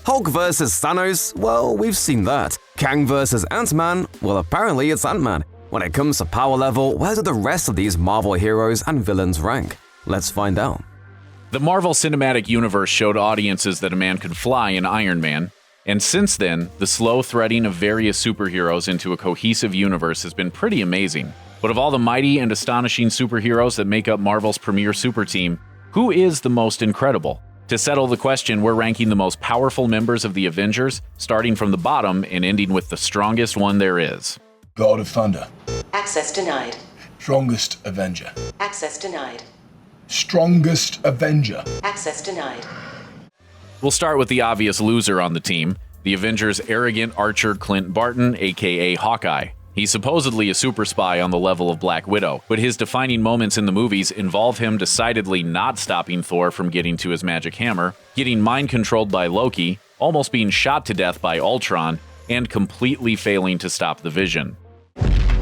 Hulk versus Thanos? Well, we've seen that. Kang versus Ant-Man? Well, apparently it's Ant-Man. When it comes to power level, where do the rest of these Marvel heroes and villains rank? Let's find out. The Marvel Cinematic Universe showed audiences that a man could fly in Iron Man, and since then, the slow threading of various superheroes into a cohesive universe has been pretty amazing. But of all the mighty and astonishing superheroes that make up Marvel's premier super team, who is the most incredible? To settle the question, we're ranking the most powerful members of the Avengers, starting from the bottom and ending with the strongest one there is. God of Thunder. Access denied. Strongest Avenger. Access denied. Strongest Avenger. Access denied. We'll start with the obvious loser on the team, the Avengers' arrogant archer Clint Barton, aka Hawkeye. He's supposedly a super spy on the level of Black Widow, but his defining moments in the movies involve him decidedly not stopping Thor from getting to his magic hammer, getting mind-controlled by Loki, almost being shot to death by Ultron, and completely failing to stop the Vision.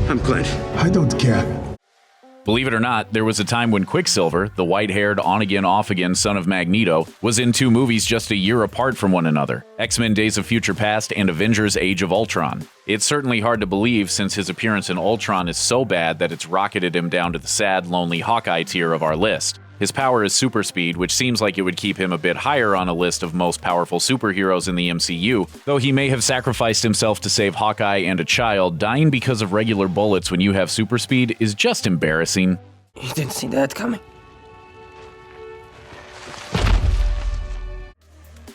I'm Clint. I don't care. Believe it or not, there was a time when Quicksilver, the white-haired, on-again, off-again son of Magneto, was in two movies just a year apart from one another, X-Men Days of Future Past and Avengers Age of Ultron. It's certainly hard to believe since his appearance in Ultron is so bad that it's rocketed him down to the sad, lonely Hawkeye tier of our list. His power is super speed, which seems like it would keep him a bit higher on a list of most powerful superheroes in the MCU, though he may have sacrificed himself to save Hawkeye and a child. Dying because of regular bullets when you have super speed is just embarrassing. You didn't see that coming.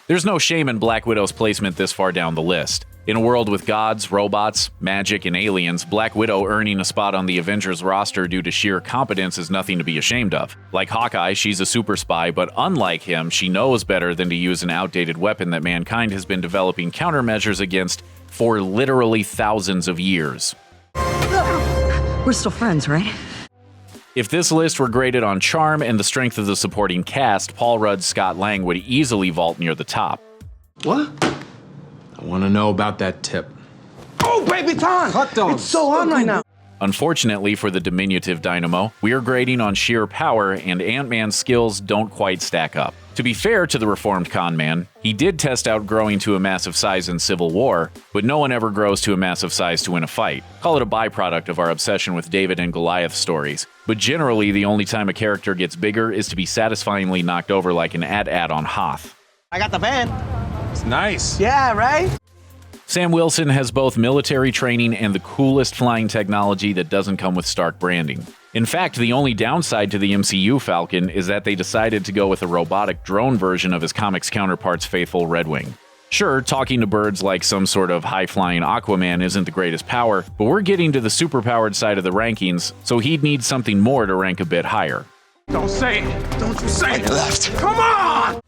There's no shame in Black Widow's placement this far down the list. In a world with gods, robots, magic, and aliens, Black Widow earning a spot on the Avengers roster due to sheer competence is nothing to be ashamed of. Like Hawkeye, she's a super spy, but unlike him, she knows better than to use an outdated weapon that mankind has been developing countermeasures against for literally thousands of years. We're still friends, right? If this list were graded on charm and the strength of the supporting cast, Paul Rudd's Scott Lang would easily vault near the top. What? I want to know about that tip. Oh, baby time! It's so on right now. Unfortunately for the diminutive Dynamo, we are grading on sheer power, and Ant-Man's skills don't quite stack up. To be fair to the reformed con man, he did test out growing to a massive size in Civil War, but no one ever grows to a massive size to win a fight. Call it a byproduct of our obsession with David and Goliath stories. But generally, the only time a character gets bigger is to be satisfyingly knocked over like an AT-AT on Hoth. I got the van. It's nice. Yeah, right? Sam Wilson has both military training and the coolest flying technology that doesn't come with Stark branding. In fact, the only downside to the MCU Falcon is that they decided to go with a robotic drone version of his comics counterpart's faithful Red Wing. Sure, talking to birds like some sort of high-flying Aquaman isn't the greatest power, but we're getting to the superpowered side of the rankings, so he'd need something more to rank a bit higher. Don't say it. Don't you say it. Left. Come on!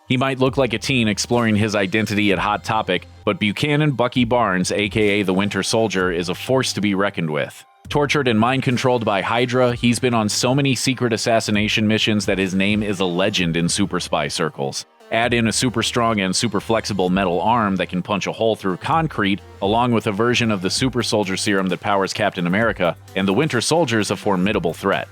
He might look like a teen exploring his identity at Hot Topic, but Buchanan Bucky Barnes, aka the Winter Soldier, is a force to be reckoned with. Tortured and mind-controlled by Hydra, he's been on so many secret assassination missions that his name is a legend in super spy circles. Add in a super strong and super flexible metal arm that can punch a hole through concrete, along with a version of the super soldier serum that powers Captain America, and the Winter Soldier is a formidable threat.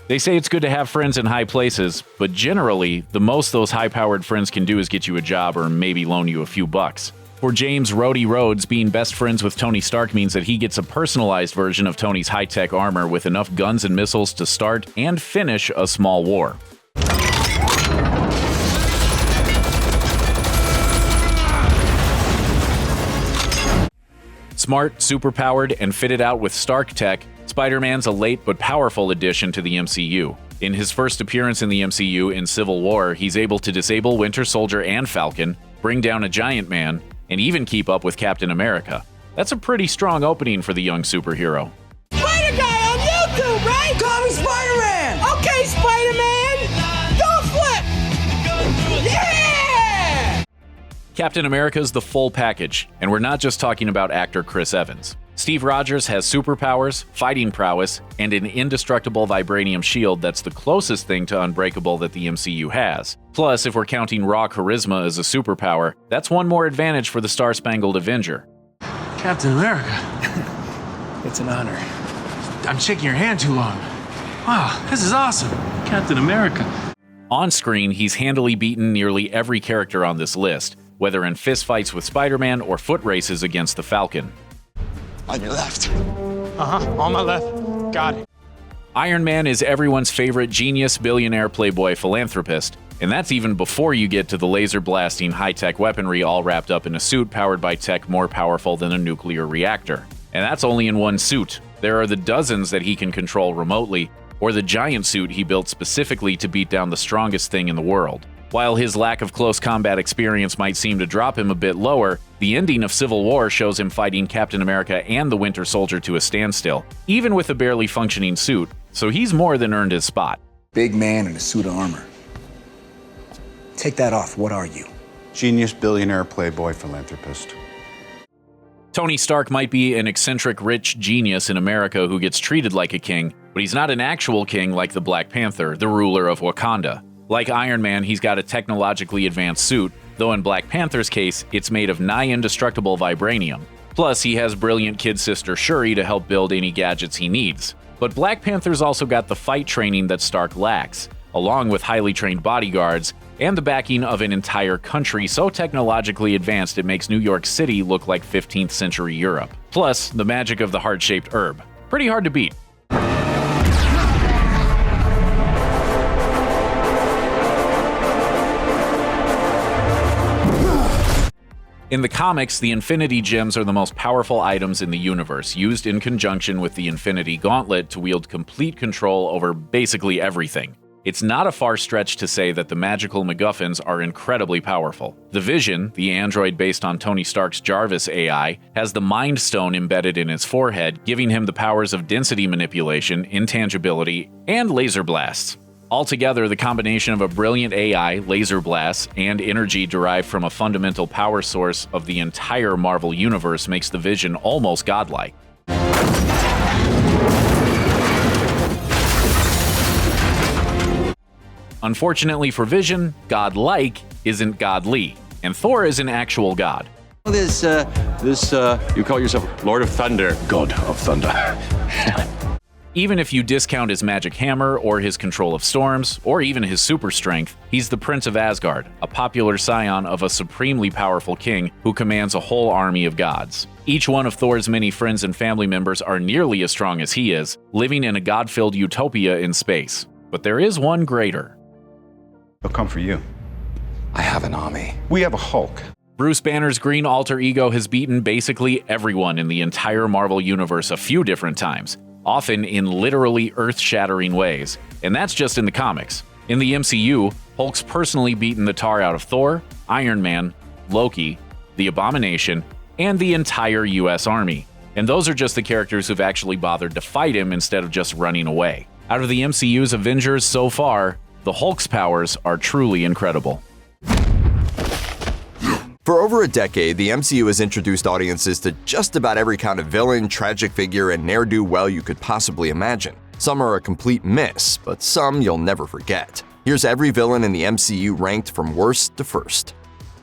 They say it's good to have friends in high places, but generally, the most those high-powered friends can do is get you a job or maybe loan you a few bucks. For James Rhodey Rhodes, being best friends with Tony Stark means that he gets a personalized version of Tony's high-tech armor with enough guns and missiles to start and finish a small war. Smart, superpowered, and fitted out with Stark tech, Spider-Man's a late but powerful addition to the MCU. In his first appearance in the MCU in Civil War, he's able to disable Winter Soldier and Falcon, bring down a Giant Man, and even keep up with Captain America. That's a pretty strong opening for the young superhero. Spider Guy on YouTube, right? Call me Spider-Man! Okay, Spider-Man! Don't flip! Yeah! Captain America's the full package, and we're not just talking about actor Chris Evans. Steve Rogers has superpowers, fighting prowess, and an indestructible vibranium shield that's the closest thing to unbreakable that the MCU has. Plus, if we're counting raw charisma as a superpower, that's one more advantage for the Star-Spangled Avenger. Captain America. It's an honor. I'm shaking your hand too long. Wow, this is awesome. Captain America. On screen, he's handily beaten nearly every character on this list, whether in fistfights with Spider-Man or foot races against the Falcon. On your left. On my left. Got it. Iron Man is everyone's favorite genius, billionaire, playboy, philanthropist, and that's even before you get to the laser-blasting high-tech weaponry all wrapped up in a suit powered by tech more powerful than a nuclear reactor. And that's only in one suit. There are the dozens that he can control remotely, or the giant suit he built specifically to beat down the strongest thing in the world. While his lack of close combat experience might seem to drop him a bit lower, the ending of Civil War shows him fighting Captain America and the Winter Soldier to a standstill, even with a barely functioning suit, so he's more than earned his spot. Big man in a suit of armor. Take that off, what are you? Genius, billionaire, playboy, philanthropist. Tony Stark might be an eccentric rich genius in America who gets treated like a king, but he's not an actual king like the Black Panther, the ruler of Wakanda. Like Iron Man, he's got a technologically advanced suit, though in Black Panther's case, it's made of nigh-indestructible vibranium. Plus, he has brilliant kid sister Shuri to help build any gadgets he needs. But Black Panther's also got the fight training that Stark lacks, along with highly trained bodyguards, and the backing of an entire country so technologically advanced it makes New York City look like 15th century Europe. Plus, the magic of the heart-shaped herb. Pretty hard to beat. In the comics, the Infinity Gems are the most powerful items in the universe, used in conjunction with the Infinity Gauntlet to wield complete control over basically everything. It's not a far stretch to say that the magical MacGuffins are incredibly powerful. The Vision, the android based on Tony Stark's Jarvis AI, has the Mind Stone embedded in his forehead, giving him the powers of density manipulation, intangibility, and laser blasts. Altogether, the combination of a brilliant AI, laser blasts, and energy derived from a fundamental power source of the entire Marvel Universe makes the Vision almost godlike. Unfortunately for Vision, godlike isn't godly, and Thor is an actual god. You call yourself Lord of Thunder. God of Thunder. Even if you discount his magic hammer, or his control of storms, or even his super strength, he's the Prince of Asgard, a popular scion of a supremely powerful king who commands a whole army of gods. Each one of Thor's many friends and family members are nearly as strong as he is, living in a god-filled utopia in space. But there is one greater. They'll come for you. I have an army. We have a Hulk. Bruce Banner's green alter ego has beaten basically everyone in the entire Marvel Universe a few different times, often in literally earth-shattering ways, and that's just in the comics. In the MCU, Hulk's personally beaten the tar out of Thor, Iron Man, Loki, the Abomination, and the entire US Army. And those are just the characters who've actually bothered to fight him instead of just running away. Out of the MCU's Avengers so far, the Hulk's powers are truly incredible. For over a decade, the MCU has introduced audiences to just about every kind of villain, tragic figure, and ne'er-do-well you could possibly imagine. Some are a complete miss, but some you'll never forget. Here's every villain in the MCU ranked from worst to first.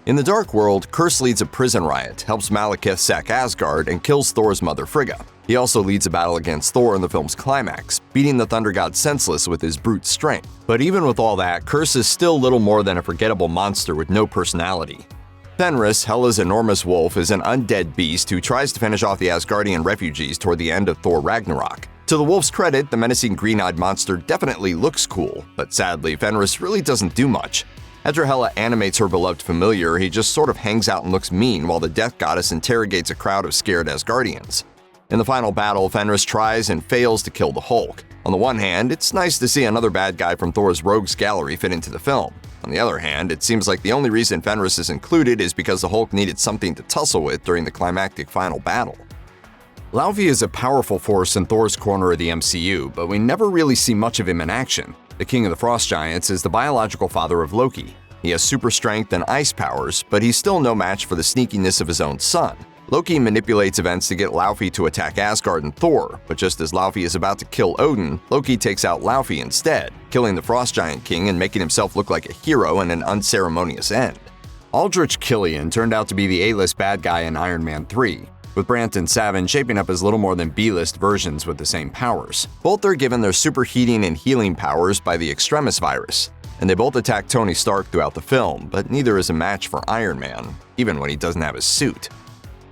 In the Dark World, Curse leads a prison riot, helps Malekith sack Asgard, and kills Thor's mother Frigga. He also leads a battle against Thor in the film's climax, beating the Thunder God senseless with his brute strength. But even with all that, Curse is still little more than a forgettable monster with no personality. Fenris, Hela's enormous wolf, is an undead beast who tries to finish off the Asgardian refugees toward the end of Thor Ragnarok. To the wolf's credit, the menacing green-eyed monster definitely looks cool, but sadly, Fenris really doesn't do much. After Hela animates her beloved familiar, he just sort of hangs out and looks mean while the Death Goddess interrogates a crowd of scared Asgardians. In the final battle, Fenris tries and fails to kill the Hulk. On the one hand, it's nice to see another bad guy from Thor's rogues gallery fit into the film. On the other hand, it seems like the only reason Fenris is included is because the Hulk needed something to tussle with during the climactic final battle. Laufey is a powerful force in Thor's corner of the MCU, but we never really see much of him in action. The King of the Frost Giants is the biological father of Loki. He has super strength and ice powers, but he's still no match for the sneakiness of his own son. Loki manipulates events to get Laufey to attack Asgard and Thor, but just as Laufey is about to kill Odin, Loki takes out Laufey instead, killing the Frost Giant King and making himself look like a hero in an unceremonious end. Aldrich Killian turned out to be the A-list bad guy in Iron Man 3. with Brant and Savin shaping up as little more than B-list versions with the same powers. Both are given their superheating and healing powers by the Extremis virus, and they both attack Tony Stark throughout the film, but neither is a match for Iron Man, even when he doesn't have his suit.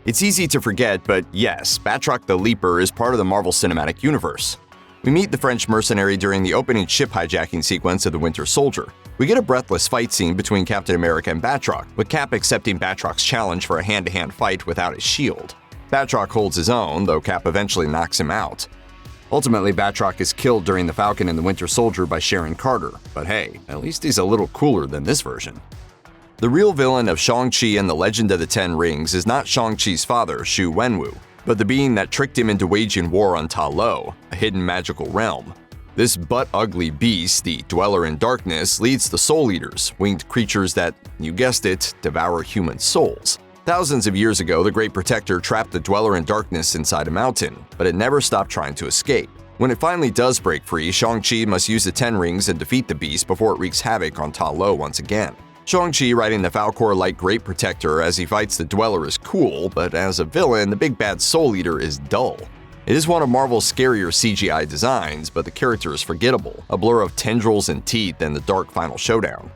It's easy to forget, but yes, Batroc the Leaper is part of the Marvel Cinematic Universe. We meet the French mercenary during the opening ship hijacking sequence of The Winter Soldier. We get a breathless fight scene between Captain America and Batroc, with Cap accepting Batroc's challenge for a hand-to-hand fight without his shield. Batroc holds his own, though Cap eventually knocks him out. Ultimately, Batroc is killed during The Falcon and the Winter Soldier by Sharon Carter, but hey, at least he's a little cooler than this version. The real villain of Shang-Chi and the Legend of the Ten Rings is not Shang-Chi's father, Xu Wenwu, but the being that tricked him into waging war on Ta Lo, a hidden magical realm. This butt-ugly beast, the Dweller in Darkness, leads the Soul Eaters, winged creatures that, you guessed it, devour human souls. Thousands of years ago, the Great Protector trapped the Dweller in Darkness inside a mountain, but it never stopped trying to escape. When it finally does break free, Shang-Chi must use the Ten Rings and defeat the beast before it wreaks havoc on Ta Lo once again. Shang-Chi riding the Falcor-like Great Protector as he fights the Dweller is cool, but as a villain, the big bad Soul Eater is dull. It is one of Marvel's scarier CGI designs, but the character is forgettable, a blur of tendrils and teeth and the dark final showdown.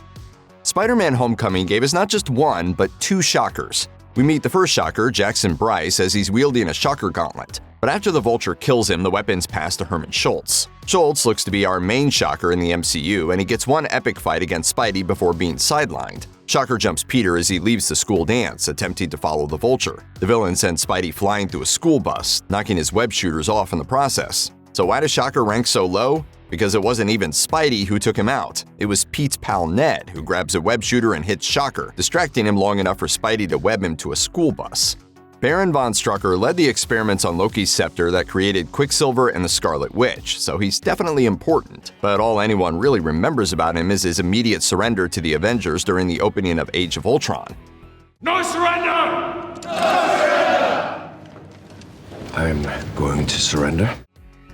Spider-Man Homecoming gave us not just one, but two shockers. We meet the first shocker, Jackson Bryce, as he's wielding a shocker gauntlet, but after the Vulture kills him, the weapons pass to Herman Schultz. Schultz looks to be our main shocker in the MCU, and he gets one epic fight against Spidey before being sidelined. Shocker jumps Peter as he leaves the school dance, attempting to follow the Vulture. The villain sends Spidey flying through a school bus, knocking his web shooters off in the process. So why does Shocker rank so low? Because it wasn't even Spidey who took him out. It was Pete's pal Ned who grabs a web shooter and hits Shocker, distracting him long enough for Spidey to web him to a school bus. Baron von Strucker led the experiments on Loki's scepter that created Quicksilver and the Scarlet Witch, so he's definitely important. But all anyone really remembers about him is his immediate surrender to the Avengers during the opening of Age of Ultron. No surrender! I'm going to surrender.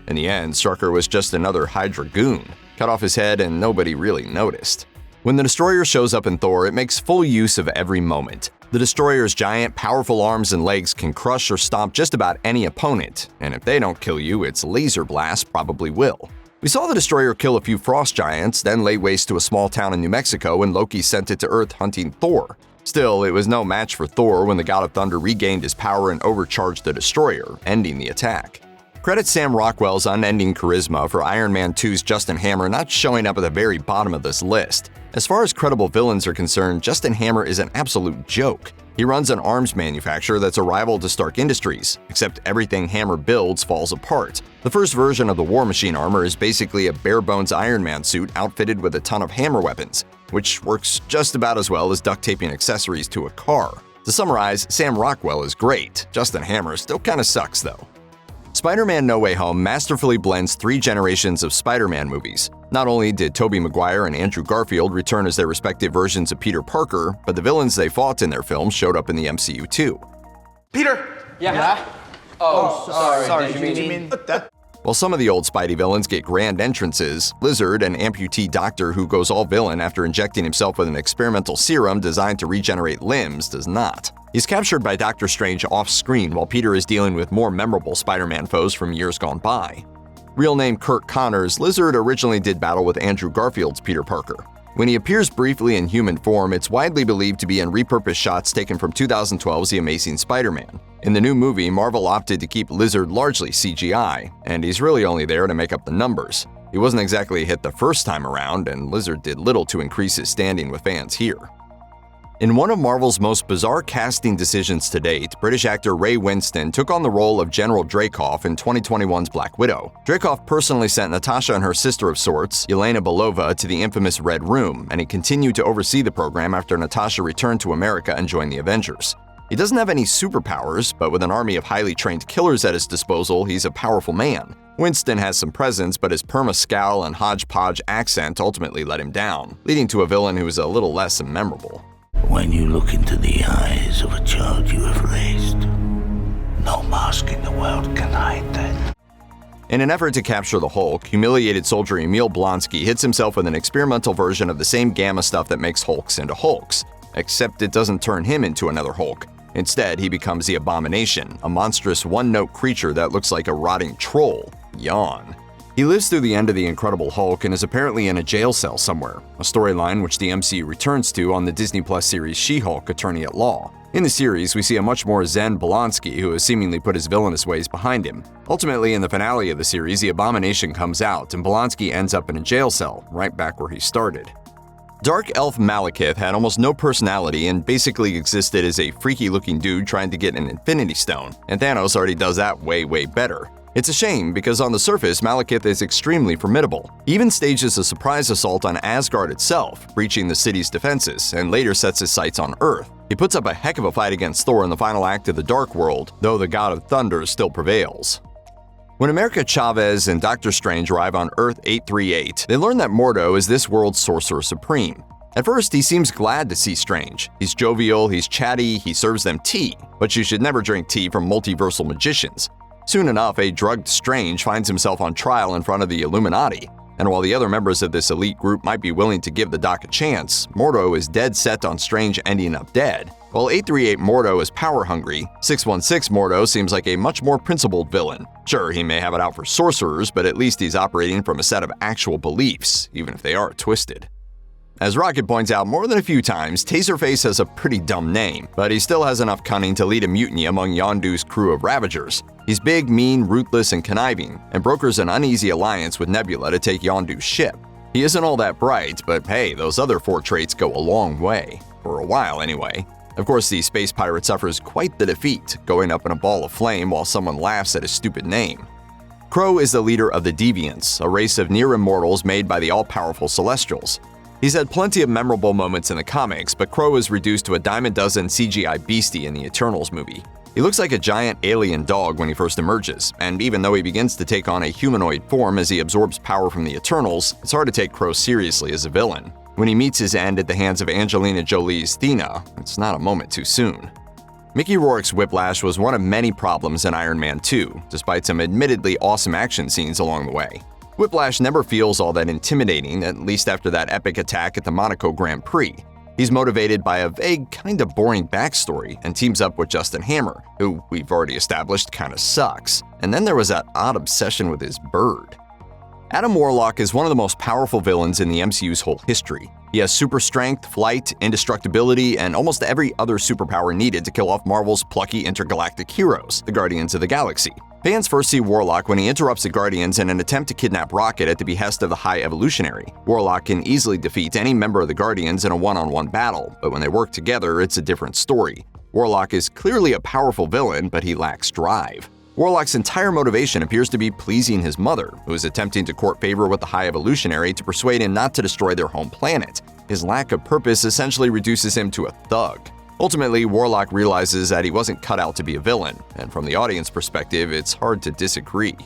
In the end, Strucker was just another Hydra goon, cut off his head and nobody really noticed. When the Destroyer shows up in Thor, it makes full use of every moment. The Destroyer's giant, powerful arms and legs can crush or stomp just about any opponent, and if they don't kill you, its laser blast probably will. We saw the Destroyer kill a few frost giants, then lay waste to a small town in New Mexico when Loki sent it to Earth hunting Thor. Still, it was no match for Thor when the God of Thunder regained his power and overcharged the Destroyer, ending the attack. Credit Sam Rockwell's unending charisma for Iron Man 2's Justin Hammer not showing up at the very bottom of this list. As far as credible villains are concerned, Justin Hammer is an absolute joke. He runs an arms manufacturer that's a rival to Stark Industries, except everything Hammer builds falls apart. The first version of the War Machine armor is basically a bare-bones Iron Man suit outfitted with a ton of hammer weapons, which works just about as well as duct taping accessories to a car. To summarize, Sam Rockwell is great. Justin Hammer still kinda sucks though. Spider-Man No Way Home masterfully blends three generations of Spider-Man movies. Not only did Tobey Maguire and Andrew Garfield return as their respective versions of Peter Parker, but the villains they fought in their films showed up in the MCU too. Peter! Yeah? Oh, sorry. Did you mean that? While some of the old Spidey villains get grand entrances, Lizard, an amputee doctor who goes all villain after injecting himself with an experimental serum designed to regenerate limbs, does not. He's captured by Doctor Strange off-screen while Peter is dealing with more memorable Spider-Man foes from years gone by. Real name Kirk Connors, Lizard originally did battle with Andrew Garfield's Peter Parker. When he appears briefly in human form, it's widely believed to be in repurposed shots taken from 2012's The Amazing Spider-Man. In the new movie, Marvel opted to keep Lizard largely CGI, and he's really only there to make up the numbers. He wasn't exactly a hit the first time around, and Lizard did little to increase his standing with fans here. In one of Marvel's most bizarre casting decisions to date, British actor Ray Winston took on the role of General Dreykov in 2021's Black Widow. Dreykov personally sent Natasha and her sister of sorts, Yelena Belova, to the infamous Red Room, and he continued to oversee the program after Natasha returned to America and joined the Avengers. He doesn't have any superpowers, but with an army of highly trained killers at his disposal, he's a powerful man. Winston has some presence, but his perma-scowl and hodgepodge accent ultimately let him down, leading to a villain who is a little less memorable. When you look into the eyes of a child you have raised, no mask in the world can hide that. In an effort to capture the Hulk, humiliated soldier Emil Blonsky hits himself with an experimental version of the same gamma stuff that makes Hulks into Hulks, except it doesn't turn him into another Hulk. Instead, he becomes the Abomination, a monstrous one-note creature that looks like a rotting troll. Yawn. He lives through the end of The Incredible Hulk and is apparently in a jail cell somewhere, a storyline which the MCU returns to on the Disney Plus series She-Hulk Attorney at Law. In the series, we see a much more zen Blonsky who has seemingly put his villainous ways behind him. Ultimately, in the finale of the series, the Abomination comes out and Blonsky ends up in a jail cell, right back where he started. Dark Elf Malekith had almost no personality and basically existed as a freaky-looking dude trying to get an Infinity Stone, and Thanos already does that way better. It's a shame because on the surface, Malekith is extremely formidable. He even stages a surprise assault on Asgard itself, breaching the city's defenses, and later sets his sights on Earth. He puts up a heck of a fight against Thor in the final act of the Dark World, though the God of Thunder still prevails. When America Chavez and Doctor Strange arrive on Earth 838, they learn that Mordo is this world's Sorcerer Supreme. At first, he seems glad to see Strange. He's jovial, he's chatty, he serves them tea, but you should never drink tea from multiversal magicians. Soon enough, a drugged Strange finds himself on trial in front of the Illuminati, and while the other members of this elite group might be willing to give the Doc a chance, Mordo is dead set on Strange ending up dead. While 838 Mordo is power-hungry, 616 Mordo seems like a much more principled villain. Sure, he may have it out for sorcerers, but at least he's operating from a set of actual beliefs, even if they are twisted. As Rocket points out more than a few times, Taserface has a pretty dumb name, but he still has enough cunning to lead a mutiny among Yondu's crew of Ravagers. He's big, mean, ruthless, and conniving, and brokers an uneasy alliance with Nebula to take Yondu's ship. He isn't all that bright, but hey, those other 4 traits go a long way. For a while, anyway. Of course, the space pirate suffers quite the defeat, going up in a ball of flame while someone laughs at his stupid name. Crow is the leader of the Deviants, a race of near-immortals made by the all-powerful Celestials. He's had plenty of memorable moments in the comics, but Crow is reduced to a dime a dozen CGI beastie in the Eternals movie. He looks like a giant alien dog when he first emerges, and even though he begins to take on a humanoid form as he absorbs power from the Eternals, it's hard to take Crow seriously as a villain. When he meets his end at the hands of Angelina Jolie's Thena, it's not a moment too soon. Mickey Rourke's Whiplash was one of many problems in Iron Man 2, despite some admittedly awesome action scenes along the way. Whiplash never feels all that intimidating, at least after that epic attack at the Monaco Grand Prix. He's motivated by a vague, kinda boring backstory and teams up with Justin Hammer, who we've already established kinda sucks. And then there was that odd obsession with his bird. Adam Warlock is one of the most powerful villains in the MCU's whole history. He has super strength, flight, indestructibility, and almost every other superpower needed to kill off Marvel's plucky intergalactic heroes, the Guardians of the Galaxy. Fans first see Warlock when he interrupts the Guardians in an attempt to kidnap Rocket at the behest of the High Evolutionary. Warlock can easily defeat any member of the Guardians in a one-on-one battle, but when they work together, it's a different story. Warlock is clearly a powerful villain, but he lacks drive. Warlock's entire motivation appears to be pleasing his mother, who is attempting to court favor with the High Evolutionary to persuade him not to destroy their home planet. His lack of purpose essentially reduces him to a thug. Ultimately, Warlock realizes that he wasn't cut out to be a villain, and from the audience perspective, it's hard to disagree.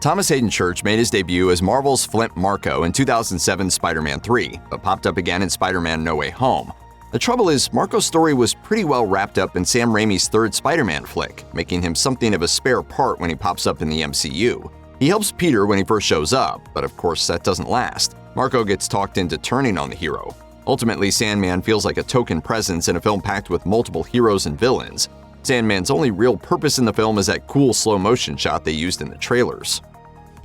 Thomas Hayden Church made his debut as Marvel's Flint Marko in 2007's Spider-Man 3, but popped up again in Spider-Man No Way Home. The trouble is, Marko's story was pretty well wrapped up in Sam Raimi's third Spider-Man flick, making him something of a spare part when he pops up in the MCU. He helps Peter when he first shows up, but of course that doesn't last. Marko gets talked into turning on the hero. Ultimately, Sandman feels like a token presence in a film packed with multiple heroes and villains. Sandman's only real purpose in the film is that cool slow-motion shot they used in the trailers.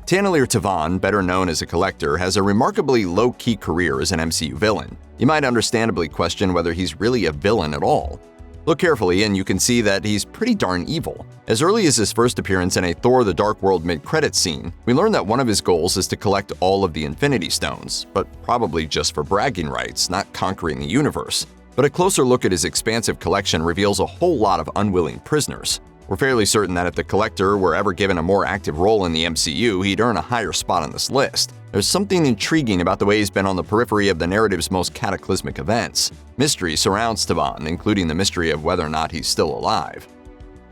Tannelir Tavan, better known as a Collector, has a remarkably low-key career as an MCU villain. You might understandably question whether he's really a villain at all. Look carefully and you can see that he's pretty darn evil. As early as his first appearance in a Thor the Dark World mid-credits scene, we learn that one of his goals is to collect all of the Infinity Stones, but probably just for bragging rights, not conquering the universe. But a closer look at his expansive collection reveals a whole lot of unwilling prisoners. We're fairly certain that if the Collector were ever given a more active role in the MCU, he'd earn a higher spot on this list. There's something intriguing about the way he's been on the periphery of the narrative's most cataclysmic events. Mystery surrounds Tavan, including the mystery of whether or not he's still alive.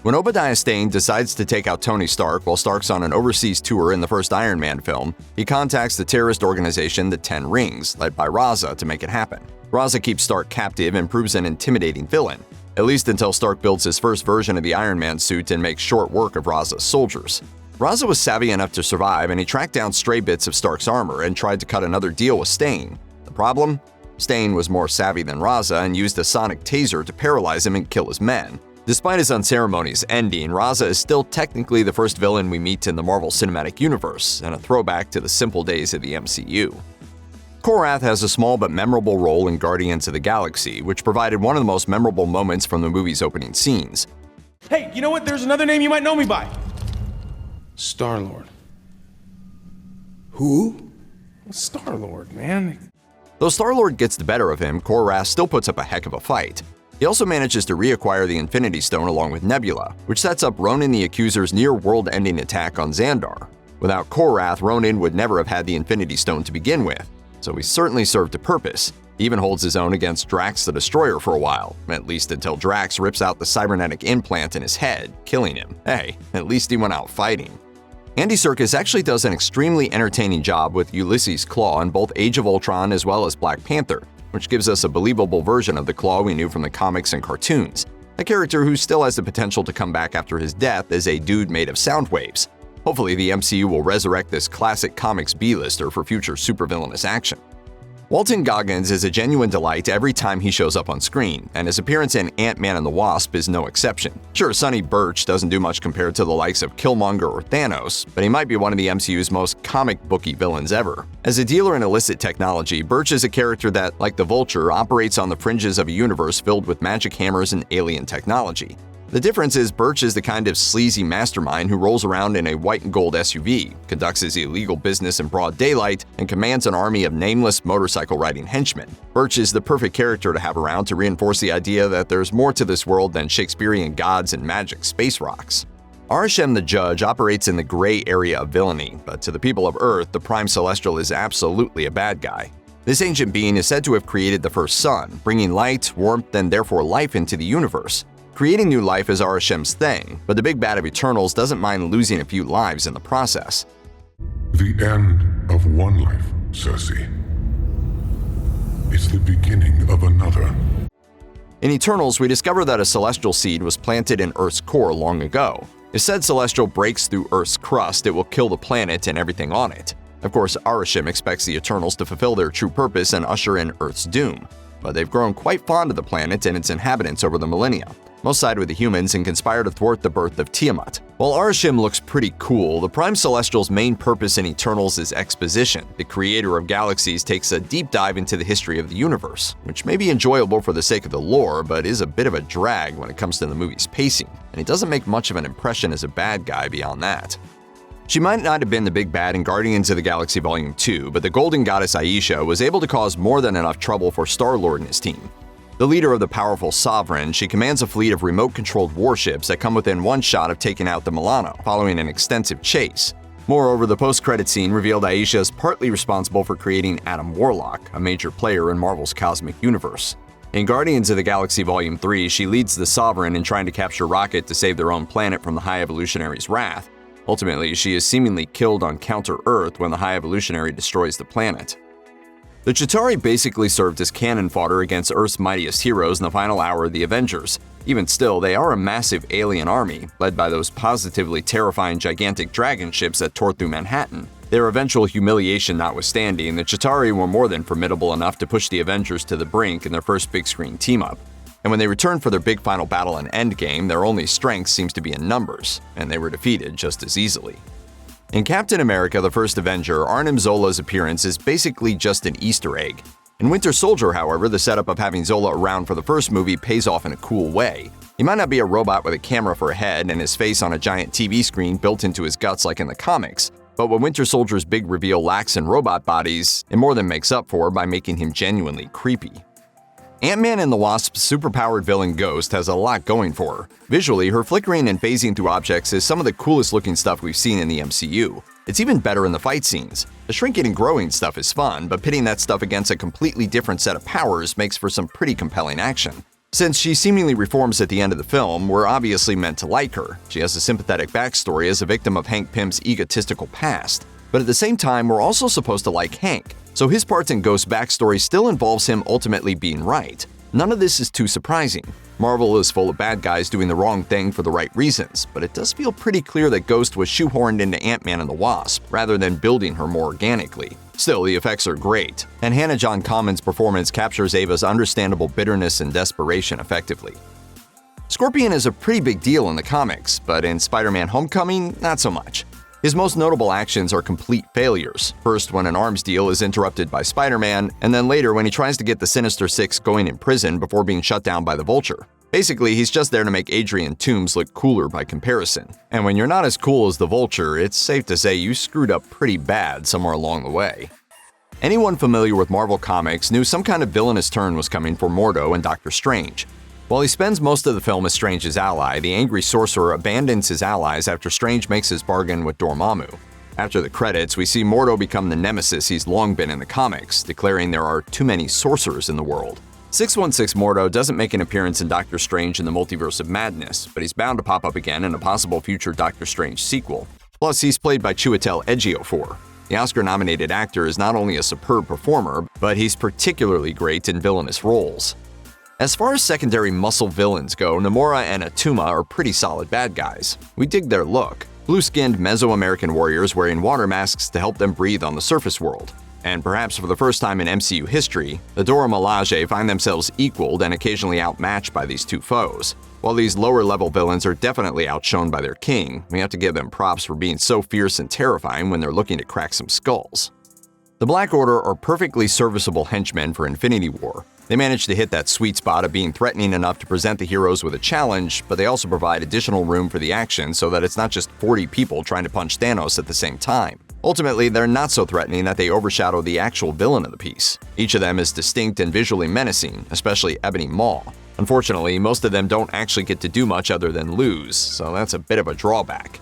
When Obadiah Stane decides to take out Tony Stark while Stark's on an overseas tour in the first Iron Man film, he contacts the terrorist organization the Ten Rings, led by Raza, to make it happen. Raza keeps Stark captive and proves an intimidating villain, at least until Stark builds his first version of the Iron Man suit and makes short work of Raza's soldiers. Raza was savvy enough to survive, and he tracked down stray bits of Stark's armor and tried to cut another deal with Stane. The problem? Stain was more savvy than Raza and used a sonic taser to paralyze him and kill his men. Despite his unceremonious ending, Raza is still technically the first villain we meet in the Marvel Cinematic Universe, and a throwback to the simple days of the MCU. Korath has a small but memorable role in Guardians of the Galaxy, which provided one of the most memorable moments from the movie's opening scenes. Hey, you know what? There's another name you might know me by. Star-Lord. Who? Star-Lord, man. Though Star-Lord gets the better of him, Korath still puts up a heck of a fight. He also manages to reacquire the Infinity Stone along with Nebula, which sets up Ronan the Accuser's near-world-ending attack on Xandar. Without Korath, Ronan would never have had the Infinity Stone to begin with, so he certainly served a purpose. He even holds his own against Drax the Destroyer for a while, at least until Drax rips out the cybernetic implant in his head, killing him. Hey, at least he went out fighting. Andy Serkis actually does an extremely entertaining job with Ulysses Klaue in both Age of Ultron as well as Black Panther, which gives us a believable version of the Klaue we knew from the comics and cartoons, a character who still has the potential to come back after his death as a dude made of sound waves. Hopefully the MCU will resurrect this classic comics B-lister for future supervillainous action. Walton Goggins is a genuine delight every time he shows up on screen, and his appearance in Ant-Man and the Wasp is no exception. Sure, Sonny Burch doesn't do much compared to the likes of Killmonger or Thanos, but he might be one of the MCU's most comic booky villains ever. As a dealer in illicit technology, Burch is a character that, like the Vulture, operates on the fringes of a universe filled with magic hammers and alien technology. The difference is Burch is the kind of sleazy mastermind who rolls around in a white and gold SUV, conducts his illegal business in broad daylight, and commands an army of nameless motorcycle-riding henchmen. Burch is the perfect character to have around to reinforce the idea that there's more to this world than Shakespearean gods and magic space rocks. Arishem the Judge operates in the gray area of villainy, but to the people of Earth, the Prime Celestial is absolutely a bad guy. This ancient being is said to have created the first sun, bringing light, warmth, and therefore life into the universe. Creating new life is Arishem's thing, but the big bad of Eternals doesn't mind losing a few lives in the process. The end of one life, Cersei, is the beginning of another. In Eternals, we discover that a celestial seed was planted in Earth's core long ago. If said celestial breaks through Earth's crust, it will kill the planet and everything on it. Of course, Arishem expects the Eternals to fulfill their true purpose and usher in Earth's doom, but they've grown quite fond of the planet and its inhabitants over the millennia. Most side with the humans and conspire to thwart the birth of Tiamat. While Arishem looks pretty cool, the Prime Celestial's main purpose in Eternals is exposition. The creator of galaxies takes a deep dive into the history of the universe, which may be enjoyable for the sake of the lore, but is a bit of a drag when it comes to the movie's pacing, and he doesn't make much of an impression as a bad guy beyond that. She might not have been the big bad in Guardians of the Galaxy Volume 2, but the Golden Goddess Aisha was able to cause more than enough trouble for Star-Lord and his team. The leader of the powerful Sovereign, she commands a fleet of remote-controlled warships that come within one shot of taking out the Milano, following an extensive chase. Moreover, the post-credit scene revealed Aisha is partly responsible for creating Adam Warlock, a major player in Marvel's cosmic universe. In Guardians of the Galaxy Volume 3, she leads the Sovereign in trying to capture Rocket to save their own planet from the High Evolutionary's wrath. Ultimately, she is seemingly killed on Counter-Earth when the High Evolutionary destroys the planet. The Chitauri basically served as cannon fodder against Earth's mightiest heroes in the final hour of the Avengers. Even still, they are a massive alien army, led by those positively terrifying gigantic dragon ships that tore through Manhattan. Their eventual humiliation notwithstanding, the Chitauri were more than formidable enough to push the Avengers to the brink in their first big-screen team-up. And when they returned for their big final battle in Endgame, their only strength seems to be in numbers, and they were defeated just as easily. In Captain America: The First Avenger, Arnim Zola's appearance is basically just an Easter egg. In Winter Soldier, however, the setup of having Zola around for the first movie pays off in a cool way. He might not be a robot with a camera for a head and his face on a giant TV screen built into his guts like in the comics, but what Winter Soldier's big reveal lacks in robot bodies, it more than makes up for by making him genuinely creepy. Ant-Man and the Wasp's superpowered villain Ghost has a lot going for her. Visually, her flickering and phasing through objects is some of the coolest looking stuff we've seen in the MCU. It's even better in the fight scenes. The shrinking and growing stuff is fun, but pitting that stuff against a completely different set of powers makes for some pretty compelling action. Since she seemingly reforms at the end of the film, we're obviously meant to like her. She has a sympathetic backstory as a victim of Hank Pym's egotistical past. But at the same time, we're also supposed to like Hank, so his part in Ghost's backstory still involves him ultimately being right. None of this is too surprising. Marvel is full of bad guys doing the wrong thing for the right reasons, but it does feel pretty clear that Ghost was shoehorned into Ant-Man and the Wasp, rather than building her more organically. Still, the effects are great, and Hannah John Common's performance captures Ava's understandable bitterness and desperation effectively. Scorpion is a pretty big deal in the comics, but in Spider-Man Homecoming, not so much. His most notable actions are complete failures, first when an arms deal is interrupted by Spider-Man, and then later when he tries to get the Sinister Six going in prison before being shut down by the Vulture. Basically, he's just there to make Adrian Toomes look cooler by comparison. And when you're not as cool as the Vulture, it's safe to say you screwed up pretty bad somewhere along the way. Anyone familiar with Marvel Comics knew some kind of villainous turn was coming for Mordo and Doctor Strange. While he spends most of the film as Strange's ally, the angry sorcerer abandons his allies after Strange makes his bargain with Dormammu. After the credits, we see Mordo become the nemesis he's long been in the comics, declaring there are too many sorcerers in the world. 616 Mordo doesn't make an appearance in Doctor Strange in the Multiverse of Madness, but he's bound to pop up again in a possible future Doctor Strange sequel. Plus, he's played by Chiwetel Ejiofor. The Oscar-nominated actor is not only a superb performer, but he's particularly great in villainous roles. As far as secondary muscle villains go, Namora and Attuma are pretty solid bad guys. We dig their look. Blue-skinned Mesoamerican warriors wearing water masks to help them breathe on the surface world. And perhaps for the first time in MCU history, the Dora Milaje find themselves equaled and occasionally outmatched by these two foes. While these lower-level villains are definitely outshone by their king, we have to give them props for being so fierce and terrifying when they're looking to crack some skulls. The Black Order are perfectly serviceable henchmen for Infinity War. They manage to hit that sweet spot of being threatening enough to present the heroes with a challenge, but they also provide additional room for the action so that it's not just 40 people trying to punch Thanos at the same time. Ultimately, they're not so threatening that they overshadow the actual villain of the piece. Each of them is distinct and visually menacing, especially Ebony Maw. Unfortunately, most of them don't actually get to do much other than lose, so that's a bit of a drawback.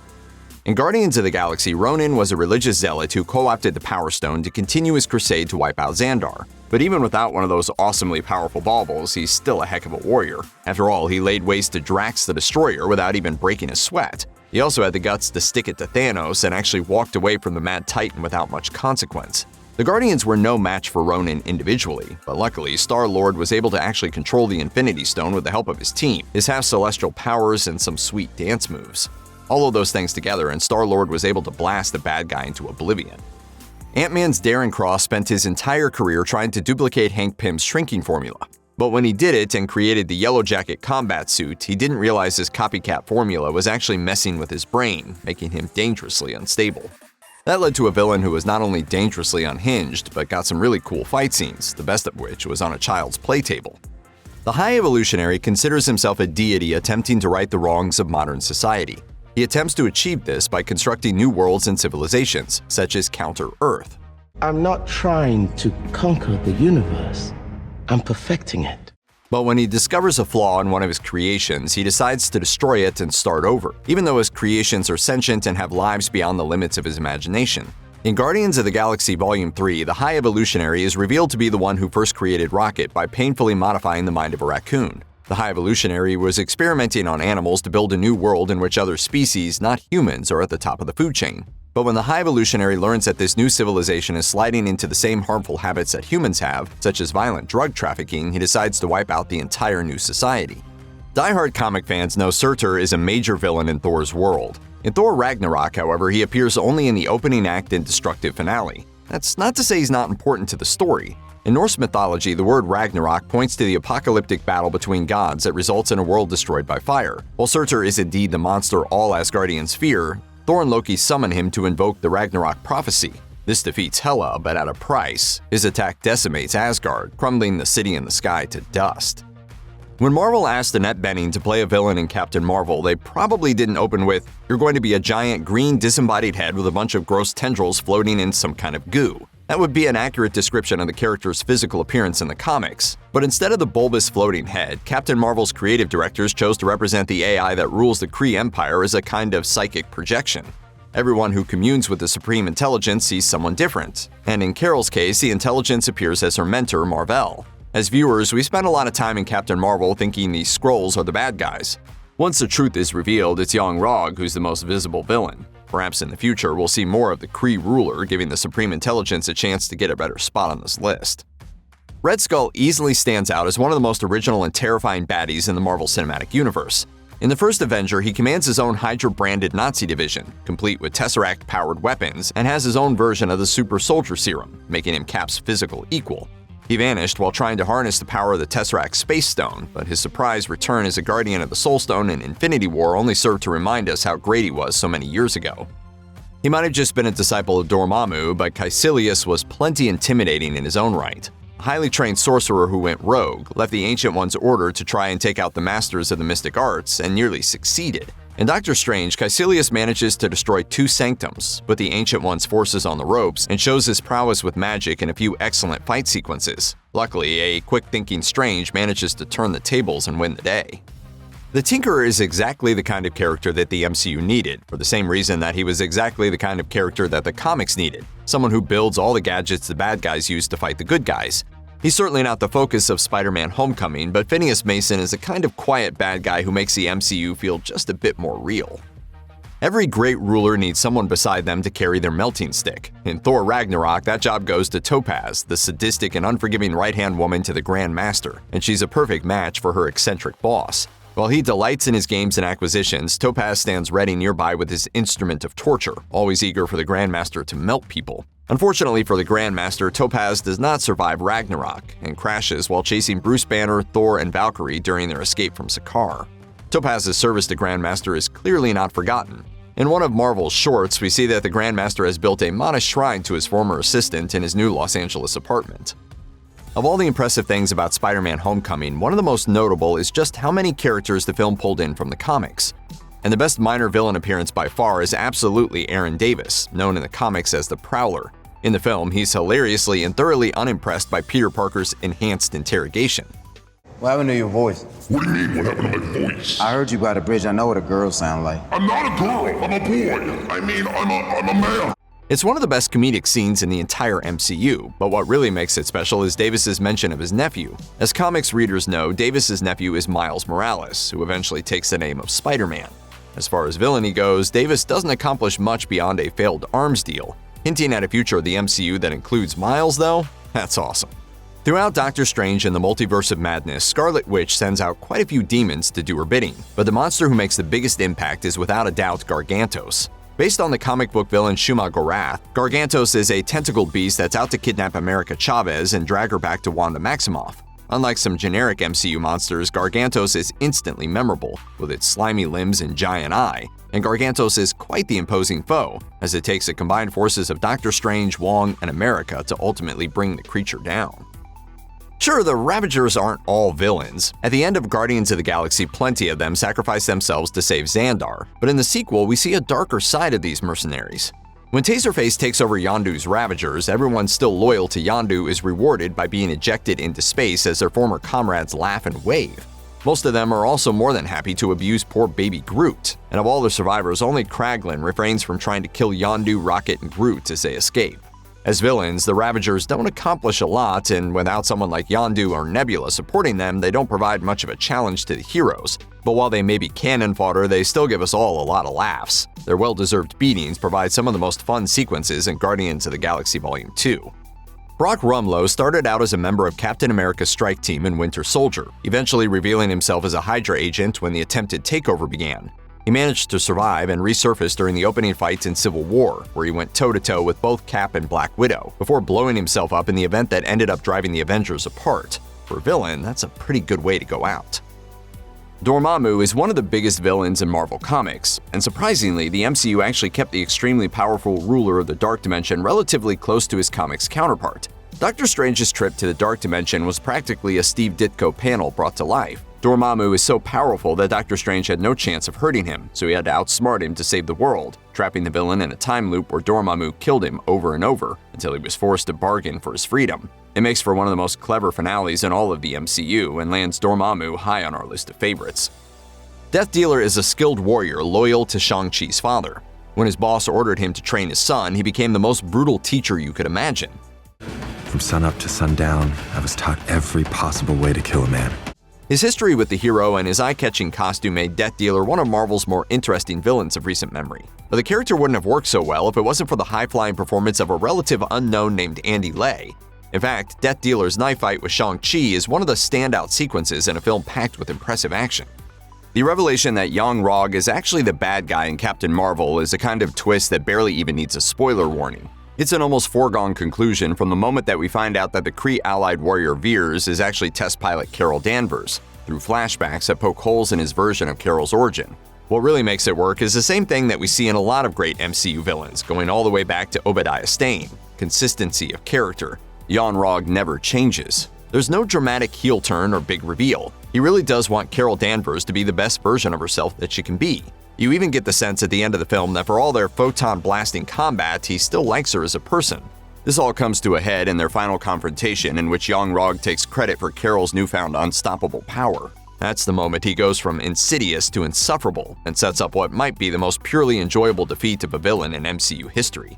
In Guardians of the Galaxy, Ronan was a religious zealot who co-opted the Power Stone to continue his crusade to wipe out Xandar. But even without one of those awesomely powerful baubles, he's still a heck of a warrior. After all, he laid waste to Drax the Destroyer without even breaking a sweat. He also had the guts to stick it to Thanos and actually walked away from the Mad Titan without much consequence. The Guardians were no match for Ronan individually, but luckily, Star-Lord was able to actually control the Infinity Stone with the help of his team, his half-celestial powers, and some sweet dance moves. All of those things together, and Star-Lord was able to blast the bad guy into oblivion. Ant-Man's Darren Cross spent his entire career trying to duplicate Hank Pym's shrinking formula. But when he did it and created the Yellow Jacket combat suit, he didn't realize his copycat formula was actually messing with his brain, making him dangerously unstable. That led to a villain who was not only dangerously unhinged, but got some really cool fight scenes, the best of which was on a child's play table. The High Evolutionary considers himself a deity attempting to right the wrongs of modern society. He attempts to achieve this by constructing new worlds and civilizations, such as Counter-Earth. I'm not trying to conquer the universe. I'm perfecting it. But when he discovers a flaw in one of his creations, he decides to destroy it and start over, even though his creations are sentient and have lives beyond the limits of his imagination. In Guardians of the Galaxy Volume 3, the High Evolutionary is revealed to be the one who first created Rocket by painfully modifying the mind of a raccoon. The High Evolutionary was experimenting on animals to build a new world in which other species, not humans, are at the top of the food chain. But when the High Evolutionary learns that this new civilization is sliding into the same harmful habits that humans have, such as violent drug trafficking, he decides to wipe out the entire new society. Die-hard comic fans know Surtur is a major villain in Thor's world. In Thor Ragnarok, however, he appears only in the opening act and destructive finale. That's not to say he's not important to the story. In Norse mythology, the word Ragnarok points to the apocalyptic battle between gods that results in a world destroyed by fire. While Surtur is indeed the monster all Asgardians fear, Thor and Loki summon him to invoke the Ragnarok prophecy. This defeats Hela, but at a price. His attack decimates Asgard, crumbling the city in the sky to dust. When Marvel asked Annette Bening to play a villain in Captain Marvel, they probably didn't open with, "You're going to be a giant green disembodied head with a bunch of gross tendrils floating in some kind of goo." That would be an accurate description of the character's physical appearance in the comics. But instead of the bulbous floating head, Captain Marvel's creative directors chose to represent the AI that rules the Kree Empire as a kind of psychic projection. Everyone who communes with the Supreme Intelligence sees someone different, and in Carol's case, the intelligence appears as her mentor, Mar-Vell. As viewers, we spend a lot of time in Captain Marvel thinking these Skrulls are the bad guys. Once the truth is revealed, it's young Rog who's the most visible villain. Perhaps in the future, we'll see more of the Kree ruler, giving the Supreme Intelligence a chance to get a better spot on this list. Red Skull easily stands out as one of the most original and terrifying baddies in the Marvel Cinematic Universe. In the first Avenger, he commands his own Hydra-branded Nazi division, complete with Tesseract-powered weapons, and has his own version of the Super Soldier Serum, making him Cap's physical equal. He vanished while trying to harness the power of the Tesseract Space Stone, but his surprise return as a guardian of the Soul Stone in Infinity War only served to remind us how great he was so many years ago. He might have just been a disciple of Dormammu, but Caecilius was plenty intimidating in his own right. A highly trained sorcerer who went rogue, left the Ancient One's order to try and take out the masters of the mystic arts, and nearly succeeded. In Doctor Strange, Caecilius manages to destroy 2 sanctums, put the Ancient One's forces on the ropes, and shows his prowess with magic in a few excellent fight sequences. Luckily, a quick-thinking Strange manages to turn the tables and win the day. The Tinkerer is exactly the kind of character that the MCU needed, for the same reason that he was exactly the kind of character that the comics needed, someone who builds all the gadgets the bad guys use to fight the good guys. He's certainly not the focus of Spider-Man Homecoming, but Phineas Mason is a kind of quiet bad guy who makes the MCU feel just a bit more real. Every great ruler needs someone beside them to carry their melting stick. In Thor Ragnarok, that job goes to Topaz, the sadistic and unforgiving right-hand woman to the Grand Master, and she's a perfect match for her eccentric boss. While he delights in his games and acquisitions, Topaz stands ready nearby with his instrument of torture, always eager for the Grandmaster to melt people. Unfortunately for the Grandmaster, Topaz does not survive Ragnarok and crashes while chasing Bruce Banner, Thor, and Valkyrie during their escape from Sakaar. Topaz's service to Grandmaster is clearly not forgotten. In one of Marvel's shorts, we see that the Grandmaster has built a modest shrine to his former assistant in his new Los Angeles apartment. Of all the impressive things about Spider-Man Homecoming, one of the most notable is just how many characters the film pulled in from the comics. And the best minor villain appearance by far is absolutely Aaron Davis, known in the comics as the Prowler. In the film, he's hilariously and thoroughly unimpressed by Peter Parker's enhanced interrogation. What happened to your voice? What do you mean, what happened to my voice? I heard you by the bridge. I know what a girl sound like. I'm not a girl, I'm a boy. I mean, I'm a man. It's one of the best comedic scenes in the entire MCU, but what really makes it special is Davis's mention of his nephew. As comics readers know, Davis's nephew is Miles Morales, who eventually takes the name of Spider-Man. As far as villainy goes, Davis doesn't accomplish much beyond a failed arms deal. Hinting at a future of the MCU that includes Miles, though, that's awesome. Throughout Doctor Strange and the Multiverse of Madness, Scarlet Witch sends out quite a few demons to do her bidding, but the monster who makes the biggest impact is without a doubt Gargantos. Based on the comic book villain Shuma Gorath, Gargantos is a tentacled beast that's out to kidnap America Chavez and drag her back to Wanda Maximoff. Unlike some generic MCU monsters, Gargantos is instantly memorable, with its slimy limbs and giant eye, and Gargantos is quite the imposing foe, as it takes the combined forces of Doctor Strange, Wong, and America to ultimately bring the creature down. Sure, the Ravagers aren't all villains. At the end of Guardians of the Galaxy, plenty of them sacrifice themselves to save Xandar, but in the sequel, we see a darker side of these mercenaries. When Taserface takes over Yondu's Ravagers, everyone still loyal to Yondu is rewarded by being ejected into space as their former comrades laugh and wave. Most of them are also more than happy to abuse poor baby Groot, and of all the survivors, only Kraglin refrains from trying to kill Yondu, Rocket, and Groot as they escape. As villains, the Ravagers don't accomplish a lot, and without someone like Yondu or Nebula supporting them, they don't provide much of a challenge to the heroes. But while they may be cannon fodder, they still give us all a lot of laughs. Their well-deserved beatings provide some of the most fun sequences in Guardians of the Galaxy Volume 2. Brock Rumlow started out as a member of Captain America's strike team in Winter Soldier, eventually revealing himself as a Hydra agent when the attempted takeover began. He managed to survive and resurface during the opening fights in Civil War, where he went toe-to-toe with both Cap and Black Widow, before blowing himself up in the event that ended up driving the Avengers apart. For a villain, that's a pretty good way to go out. Dormammu is one of the biggest villains in Marvel Comics, and surprisingly, the MCU actually kept the extremely powerful ruler of the Dark Dimension relatively close to his comics counterpart. Doctor Strange's trip to the Dark Dimension was practically a Steve Ditko panel brought to life. Dormammu is so powerful that Doctor Strange had no chance of hurting him, so he had to outsmart him to save the world, trapping the villain in a time loop where Dormammu killed him over and over until he was forced to bargain for his freedom. It makes for one of the most clever finales in all of the MCU and lands Dormammu high on our list of favorites. Death Dealer is a skilled warrior loyal to Shang-Chi's father. When his boss ordered him to train his son, he became the most brutal teacher you could imagine. From sunup to sundown, I was taught every possible way to kill a man. His history with the hero and his eye-catching costume made Death Dealer one of Marvel's more interesting villains of recent memory. But the character wouldn't have worked so well if it wasn't for the high-flying performance of a relative unknown named Andy Lay. In fact, Death Dealer's knife fight with Shang-Chi is one of the standout sequences in a film packed with impressive action. The revelation that Yang-Rog is actually the bad guy in Captain Marvel is a kind of twist that barely even needs a spoiler warning. It's an almost foregone conclusion from the moment that we find out that the Kree-allied warrior Veers is actually test pilot Carol Danvers, through flashbacks that poke holes in his version of Carol's origin. What really makes it work is the same thing that we see in a lot of great MCU villains, going all the way back to Obadiah Stane: consistency of character. Yang-Rog never changes. There's no dramatic heel turn or big reveal. He really does want Carol Danvers to be the best version of herself that she can be. You even get the sense at the end of the film that for all their photon-blasting combat, he still likes her as a person. This all comes to a head in their final confrontation, in which Yang-Rog takes credit for Carol's newfound unstoppable power. That's the moment he goes from insidious to insufferable and sets up what might be the most purely enjoyable defeat of a villain in MCU history.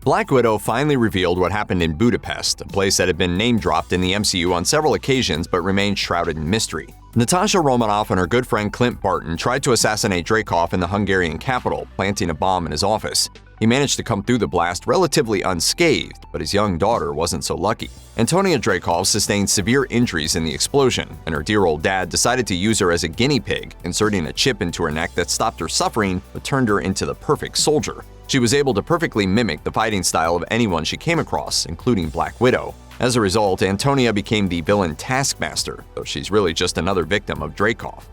Black Widow finally revealed what happened in Budapest, a place that had been name-dropped in the MCU on several occasions but remained shrouded in mystery. Natasha Romanoff and her good friend Clint Barton tried to assassinate Dreykov in the Hungarian capital, planting a bomb in his office. He managed to come through the blast relatively unscathed, but his young daughter wasn't so lucky. Antonia Dreykov sustained severe injuries in the explosion, and her dear old dad decided to use her as a guinea pig, inserting a chip into her neck that stopped her suffering but turned her into the perfect soldier. She was able to perfectly mimic the fighting style of anyone she came across, including Black Widow. As a result, Antonia became the villain Taskmaster, though she's really just another victim of Dreykov.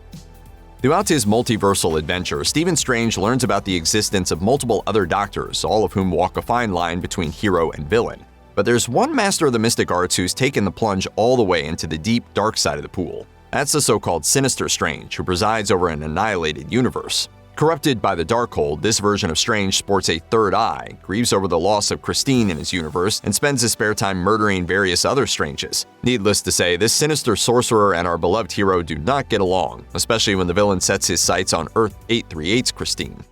Throughout his multiversal adventure, Stephen Strange learns about the existence of multiple other doctors, all of whom walk a fine line between hero and villain. But there's one master of the mystic arts who's taken the plunge all the way into the deep, dark side of the pool. That's the so-called Sinister Strange, who presides over an annihilated universe. Corrupted by the Darkhold, this version of Strange sports a third eye, grieves over the loss of Christine in his universe, and spends his spare time murdering various other Stranges. Needless to say, this sinister sorcerer and our beloved hero do not get along, especially when the villain sets his sights on Earth 838's Christine.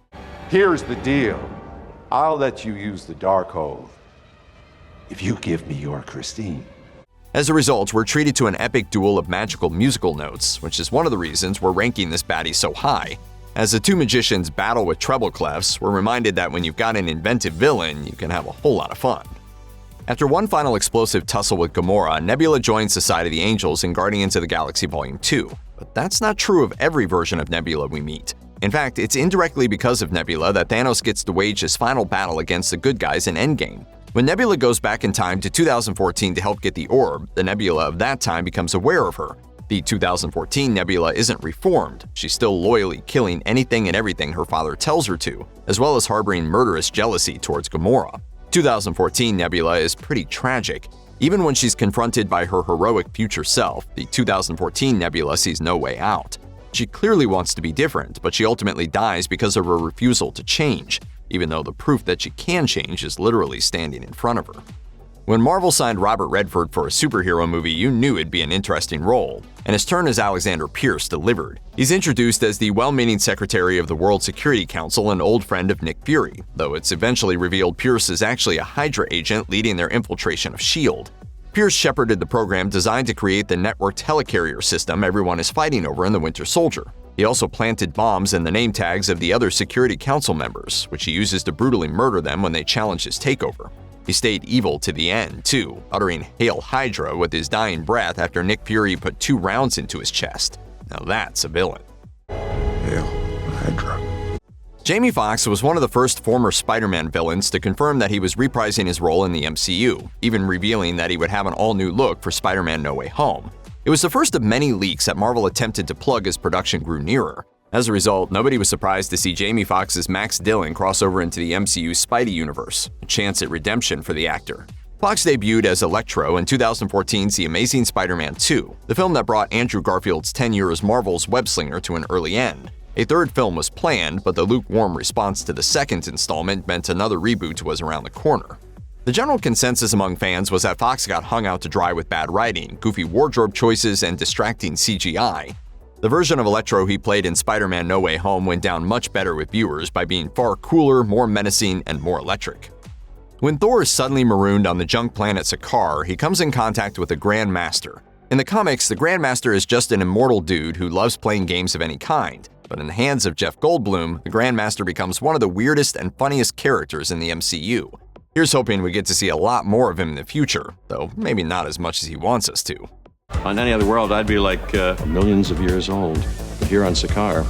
Here's the deal. I'll let you use the Darkhold if you give me your Christine. As a result, we're treated to an epic duel of magical musical notes, which is one of the reasons we're ranking this baddie so high. As the two magicians battle with treble clefs, we're reminded that when you've got an inventive villain, you can have a whole lot of fun. After one final explosive tussle with Gamora, Nebula joins the side of the Angels in Guardians of the Galaxy Volume 2. But that's not true of every version of Nebula we meet. In fact, it's indirectly because of Nebula that Thanos gets to wage his final battle against the good guys in Endgame. When Nebula goes back in time to 2014 to help get the orb, the Nebula of that time becomes aware of her. The 2014 Nebula isn't reformed. She's still loyally killing anything and everything her father tells her to, as well as harboring murderous jealousy towards Gamora. 2014 Nebula is pretty tragic. Even when she's confronted by her heroic future self, the 2014 Nebula sees no way out. She clearly wants to be different, but she ultimately dies because of her refusal to change, even though the proof that she can change is literally standing in front of her. When Marvel signed Robert Redford for a superhero movie, you knew it'd be an interesting role, and his turn as Alexander Pierce delivered. He's introduced as the well-meaning secretary of the World Security Council and old friend of Nick Fury, though it's eventually revealed Pierce is actually a Hydra agent leading their infiltration of S.H.I.E.L.D. Pierce shepherded the program designed to create the networked helicarrier system everyone is fighting over in the Winter Soldier. He also planted bombs in the name tags of the other Security Council members, which he uses to brutally murder them when they challenge his takeover. He stayed evil to the end, too, uttering "Hail Hydra" with his dying breath after Nick Fury put 2 rounds into his chest. Now that's a villain. Hail Hydra. Jamie Foxx was one of the first former Spider-Man villains to confirm that he was reprising his role in the MCU, even revealing that he would have an all-new look for Spider-Man No Way Home. It was the first of many leaks that Marvel attempted to plug as production grew nearer. As a result, nobody was surprised to see Jamie Foxx's Max Dillon cross over into the MCU's Spidey universe, a chance at redemption for the actor. Fox debuted as Electro in 2014's The Amazing Spider-Man 2, the film that brought Andrew Garfield's tenure as Marvel's web-slinger to an early end. A third film was planned, but the lukewarm response to the second installment meant another reboot was around the corner. The general consensus among fans was that Fox got hung out to dry with bad writing, goofy wardrobe choices, and distracting CGI. The version of Electro he played in Spider-Man No Way Home went down much better with viewers by being far cooler, more menacing, and more electric. When Thor is suddenly marooned on the junk planet Sakaar, he comes in contact with the Grand Master. In the comics, the Grand Master is just an immortal dude who loves playing games of any kind, but in the hands of Jeff Goldblum, the Grand Master becomes one of the weirdest and funniest characters in the MCU. Here's hoping we get to see a lot more of him in the future, though maybe not as much as he wants us to. On any other world, I'd be like millions of years old. But here on Sakaar,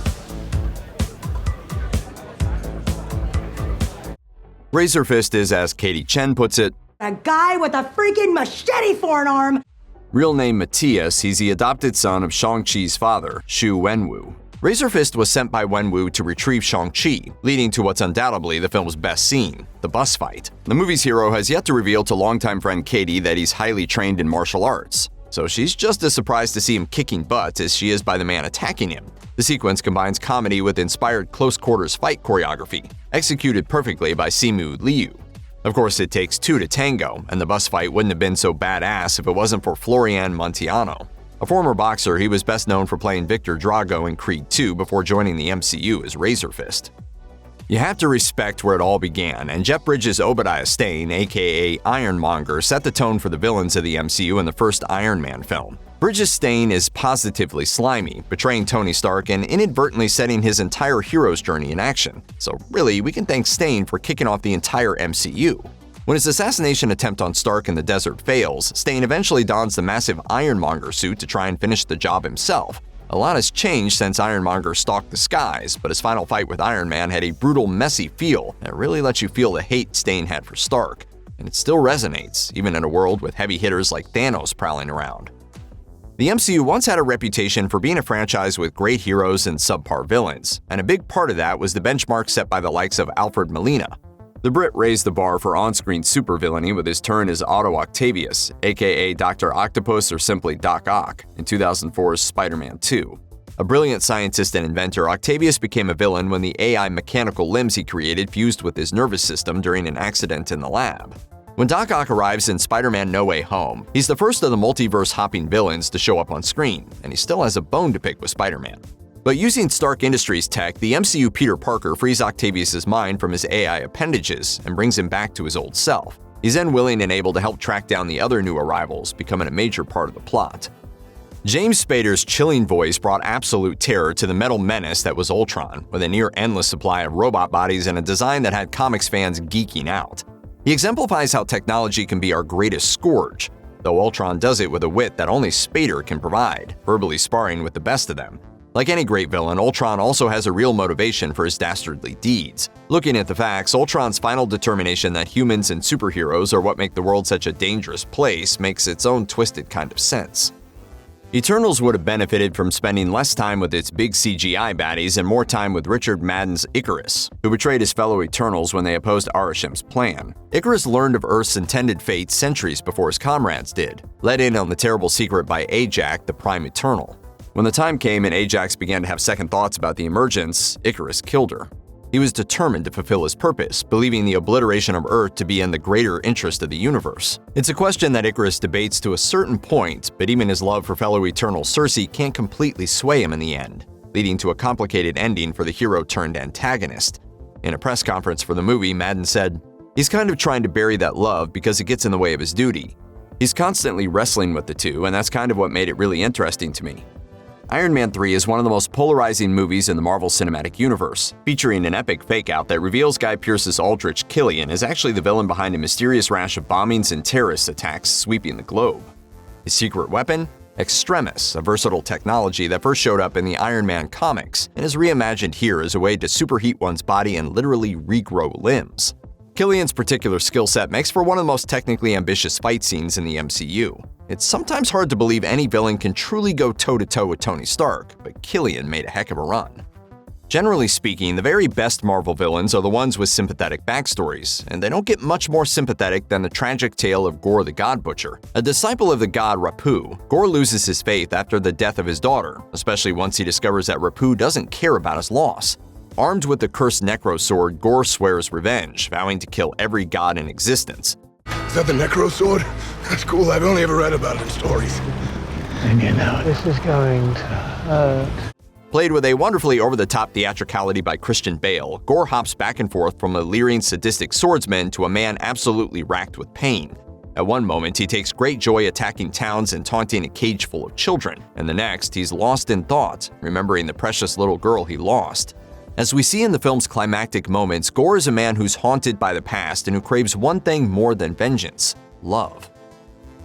Razor Fist is, as Katie Chen puts it, a guy with a freaking machete for an arm. Real name Matthias, he's the adopted son of Shang-Chi's father, Xu Wenwu. Razor Fist was sent by Wenwu to retrieve Shang-Chi, leading to what's undoubtedly the film's best scene, the bus fight. The movie's hero has yet to reveal to longtime friend Katie that he's highly trained in martial arts, so she's just as surprised to see him kicking butt as she is by the man attacking him. The sequence combines comedy with inspired close-quarters fight choreography, executed perfectly by Simu Liu. Of course, it takes two to tango, and the bus fight wouldn't have been so badass if it wasn't for Florian Montiano. A former boxer, he was best known for playing Victor Drago in Creed II before joining the MCU as Razor Fist. You have to respect where it all began, and Jeff Bridges' Obadiah Stane, aka Ironmonger, set the tone for the villains of the MCU in the first Iron Man film. Bridges' Stane is positively slimy, betraying Tony Stark and inadvertently setting his entire hero's journey in action. So really, we can thank Stane for kicking off the entire MCU. When his assassination attempt on Stark in the desert fails, Stane eventually dons the massive Ironmonger suit to try and finish the job himself. A lot has changed since Ironmonger stalked the skies, but his final fight with Iron Man had a brutal, messy feel that really lets you feel the hate Stane had for Stark. And it still resonates, even in a world with heavy hitters like Thanos prowling around. The MCU once had a reputation for being a franchise with great heroes and subpar villains, and a big part of that was the benchmark set by the likes of Alfred Molina. The Brit raised the bar for on-screen supervillainy with his turn as Otto Octavius, aka Dr. Octopus or simply Doc Ock, in 2004's Spider-Man 2. A brilliant scientist and inventor, Octavius became a villain when the AI mechanical limbs he created fused with his nervous system during an accident in the lab. When Doc Ock arrives in Spider-Man No Way Home, he's the first of the multiverse-hopping villains to show up on screen, and he still has a bone to pick with Spider-Man. But using Stark Industries tech, the MCU Peter Parker frees Octavius' mind from his AI appendages and brings him back to his old self. He's then willing and able to help track down the other new arrivals, becoming a major part of the plot. James Spader's chilling voice brought absolute terror to the metal menace that was Ultron, with a near-endless supply of robot bodies and a design that had comics fans geeking out. He exemplifies how technology can be our greatest scourge, though Ultron does it with a wit that only Spader can provide, verbally sparring with the best of them. Like any great villain, Ultron also has a real motivation for his dastardly deeds. Looking at the facts, Ultron's final determination that humans and superheroes are what make the world such a dangerous place makes its own twisted kind of sense. Eternals would have benefited from spending less time with its big CGI baddies and more time with Richard Madden's Icarus, who betrayed his fellow Eternals when they opposed Arashem's plan. Icarus learned of Earth's intended fate centuries before his comrades did, let in on the terrible secret by Ajax, the Prime Eternal. When the time came and Ajax began to have second thoughts about the emergence, Icarus killed her. He was determined to fulfill his purpose, believing the obliteration of Earth to be in the greater interest of the universe. It's a question that Icarus debates to a certain point, but even his love for fellow Eternal Cersei can't completely sway him in the end, leading to a complicated ending for the hero-turned-antagonist. In a press conference for the movie, Madden said, "He's kind of trying to bury that love because it gets in the way of his duty. He's constantly wrestling with the two, and that's kind of what made it really interesting to me." Iron Man 3 is one of the most polarizing movies in the Marvel Cinematic Universe, featuring an epic fake-out that reveals Guy Pearce's Aldrich Killian is actually the villain behind a mysterious rash of bombings and terrorist attacks sweeping the globe. His secret weapon? Extremis, a versatile technology that first showed up in the Iron Man comics and is reimagined here as a way to superheat one's body and literally regrow limbs. Killian's particular skill set makes for one of the most technically ambitious fight scenes in the MCU. It's sometimes hard to believe any villain can truly go toe-to-toe with Tony Stark, but Killian made a heck of a run. Generally speaking, the very best Marvel villains are the ones with sympathetic backstories, and they don't get much more sympathetic than the tragic tale of Gore the God Butcher. A disciple of the god Rapu, Gore loses his faith after the death of his daughter, especially once he discovers that Rapu doesn't care about his loss. Armed with the cursed Necro Sword, Gore swears revenge, vowing to kill every god in existence. Is that the Necro Sword? That's cool. I've only ever read about it in stories. And you know this is going to hurt. Played with a wonderfully over-the-top theatricality by Christian Bale, Gore hops back and forth from a leering, sadistic swordsman to a man absolutely racked with pain. At one moment, he takes great joy attacking towns and taunting a cage full of children, and the next, he's lost in thought, remembering the precious little girl he lost. As we see in the film's climactic moments, Gorr is a man who's haunted by the past and who craves one thing more than vengeance: love.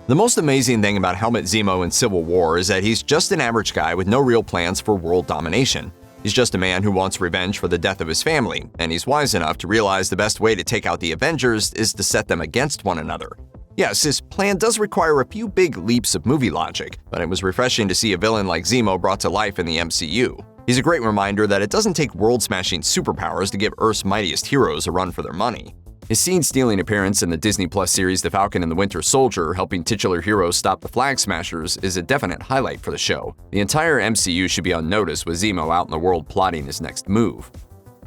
The most amazing thing about Helmut Zemo in Civil War is that he's just an average guy with no real plans for world domination. He's just a man who wants revenge for the death of his family, and he's wise enough to realize the best way to take out the Avengers is to set them against one another. Yes, his plan does require a few big leaps of movie logic, but it was refreshing to see a villain like Zemo brought to life in the MCU. He's a great reminder that it doesn't take world-smashing superpowers to give Earth's mightiest heroes a run for their money. His scene-stealing appearance in the Disney Plus series The Falcon and the Winter Soldier, helping titular heroes stop the Flag Smashers, is a definite highlight for the show. The entire MCU should be on notice with Zemo out in the world plotting his next move.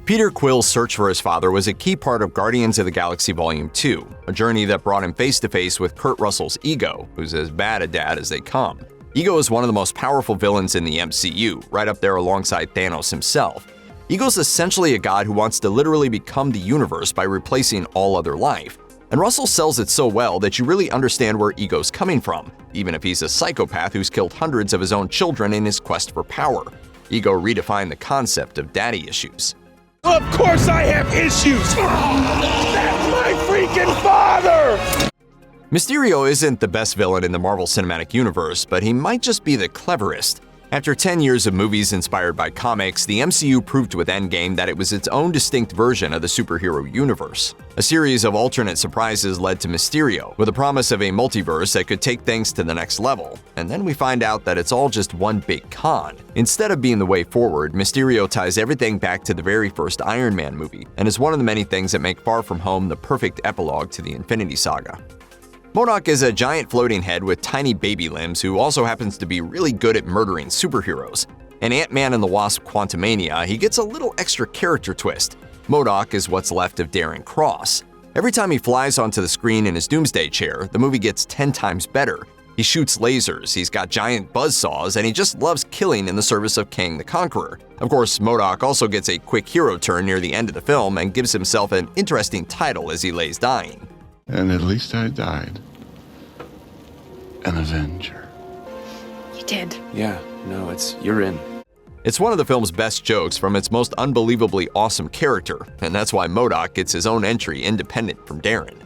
Peter Quill's search for his father was a key part of Guardians of the Galaxy Volume 2, a journey that brought him face-to-face with Kurt Russell's Ego, who's as bad a dad as they come. Ego is one of the most powerful villains in the MCU, right up there alongside Thanos himself. Ego's essentially a god who wants to literally become the universe by replacing all other life. And Russell sells it so well that you really understand where Ego's coming from, even if he's a psychopath who's killed hundreds of his own children in his quest for power. Ego redefined the concept of daddy issues. Of course I have issues! That's my freaking father! Mysterio isn't the best villain in the Marvel Cinematic Universe, but he might just be the cleverest. After 10 years of movies inspired by comics, the MCU proved with Endgame that it was its own distinct version of the superhero universe. A series of alternate surprises led to Mysterio, with a promise of a multiverse that could take things to the next level. And then we find out that it's all just one big con. Instead of being the way forward, Mysterio ties everything back to the very first Iron Man movie, and is one of the many things that make Far From Home the perfect epilogue to the Infinity Saga. MODOK is a giant floating head with tiny baby limbs who also happens to be really good at murdering superheroes. In Ant-Man and the Wasp: Quantumania, he gets a little extra character twist. MODOK is what's left of Darren Cross. Every time he flies onto the screen in his doomsday chair, the movie gets 10 times better. He shoots lasers, he's got giant buzzsaws, and he just loves killing in the service of Kang the Conqueror. Of course, MODOK also gets a quick hero turn near the end of the film and gives himself an interesting title as he lays dying. And at least I died. An Avenger. You did. Yeah, no, you're in. It's one of the film's best jokes from its most unbelievably awesome character, and that's why MODOK gets his own entry independent from Darren.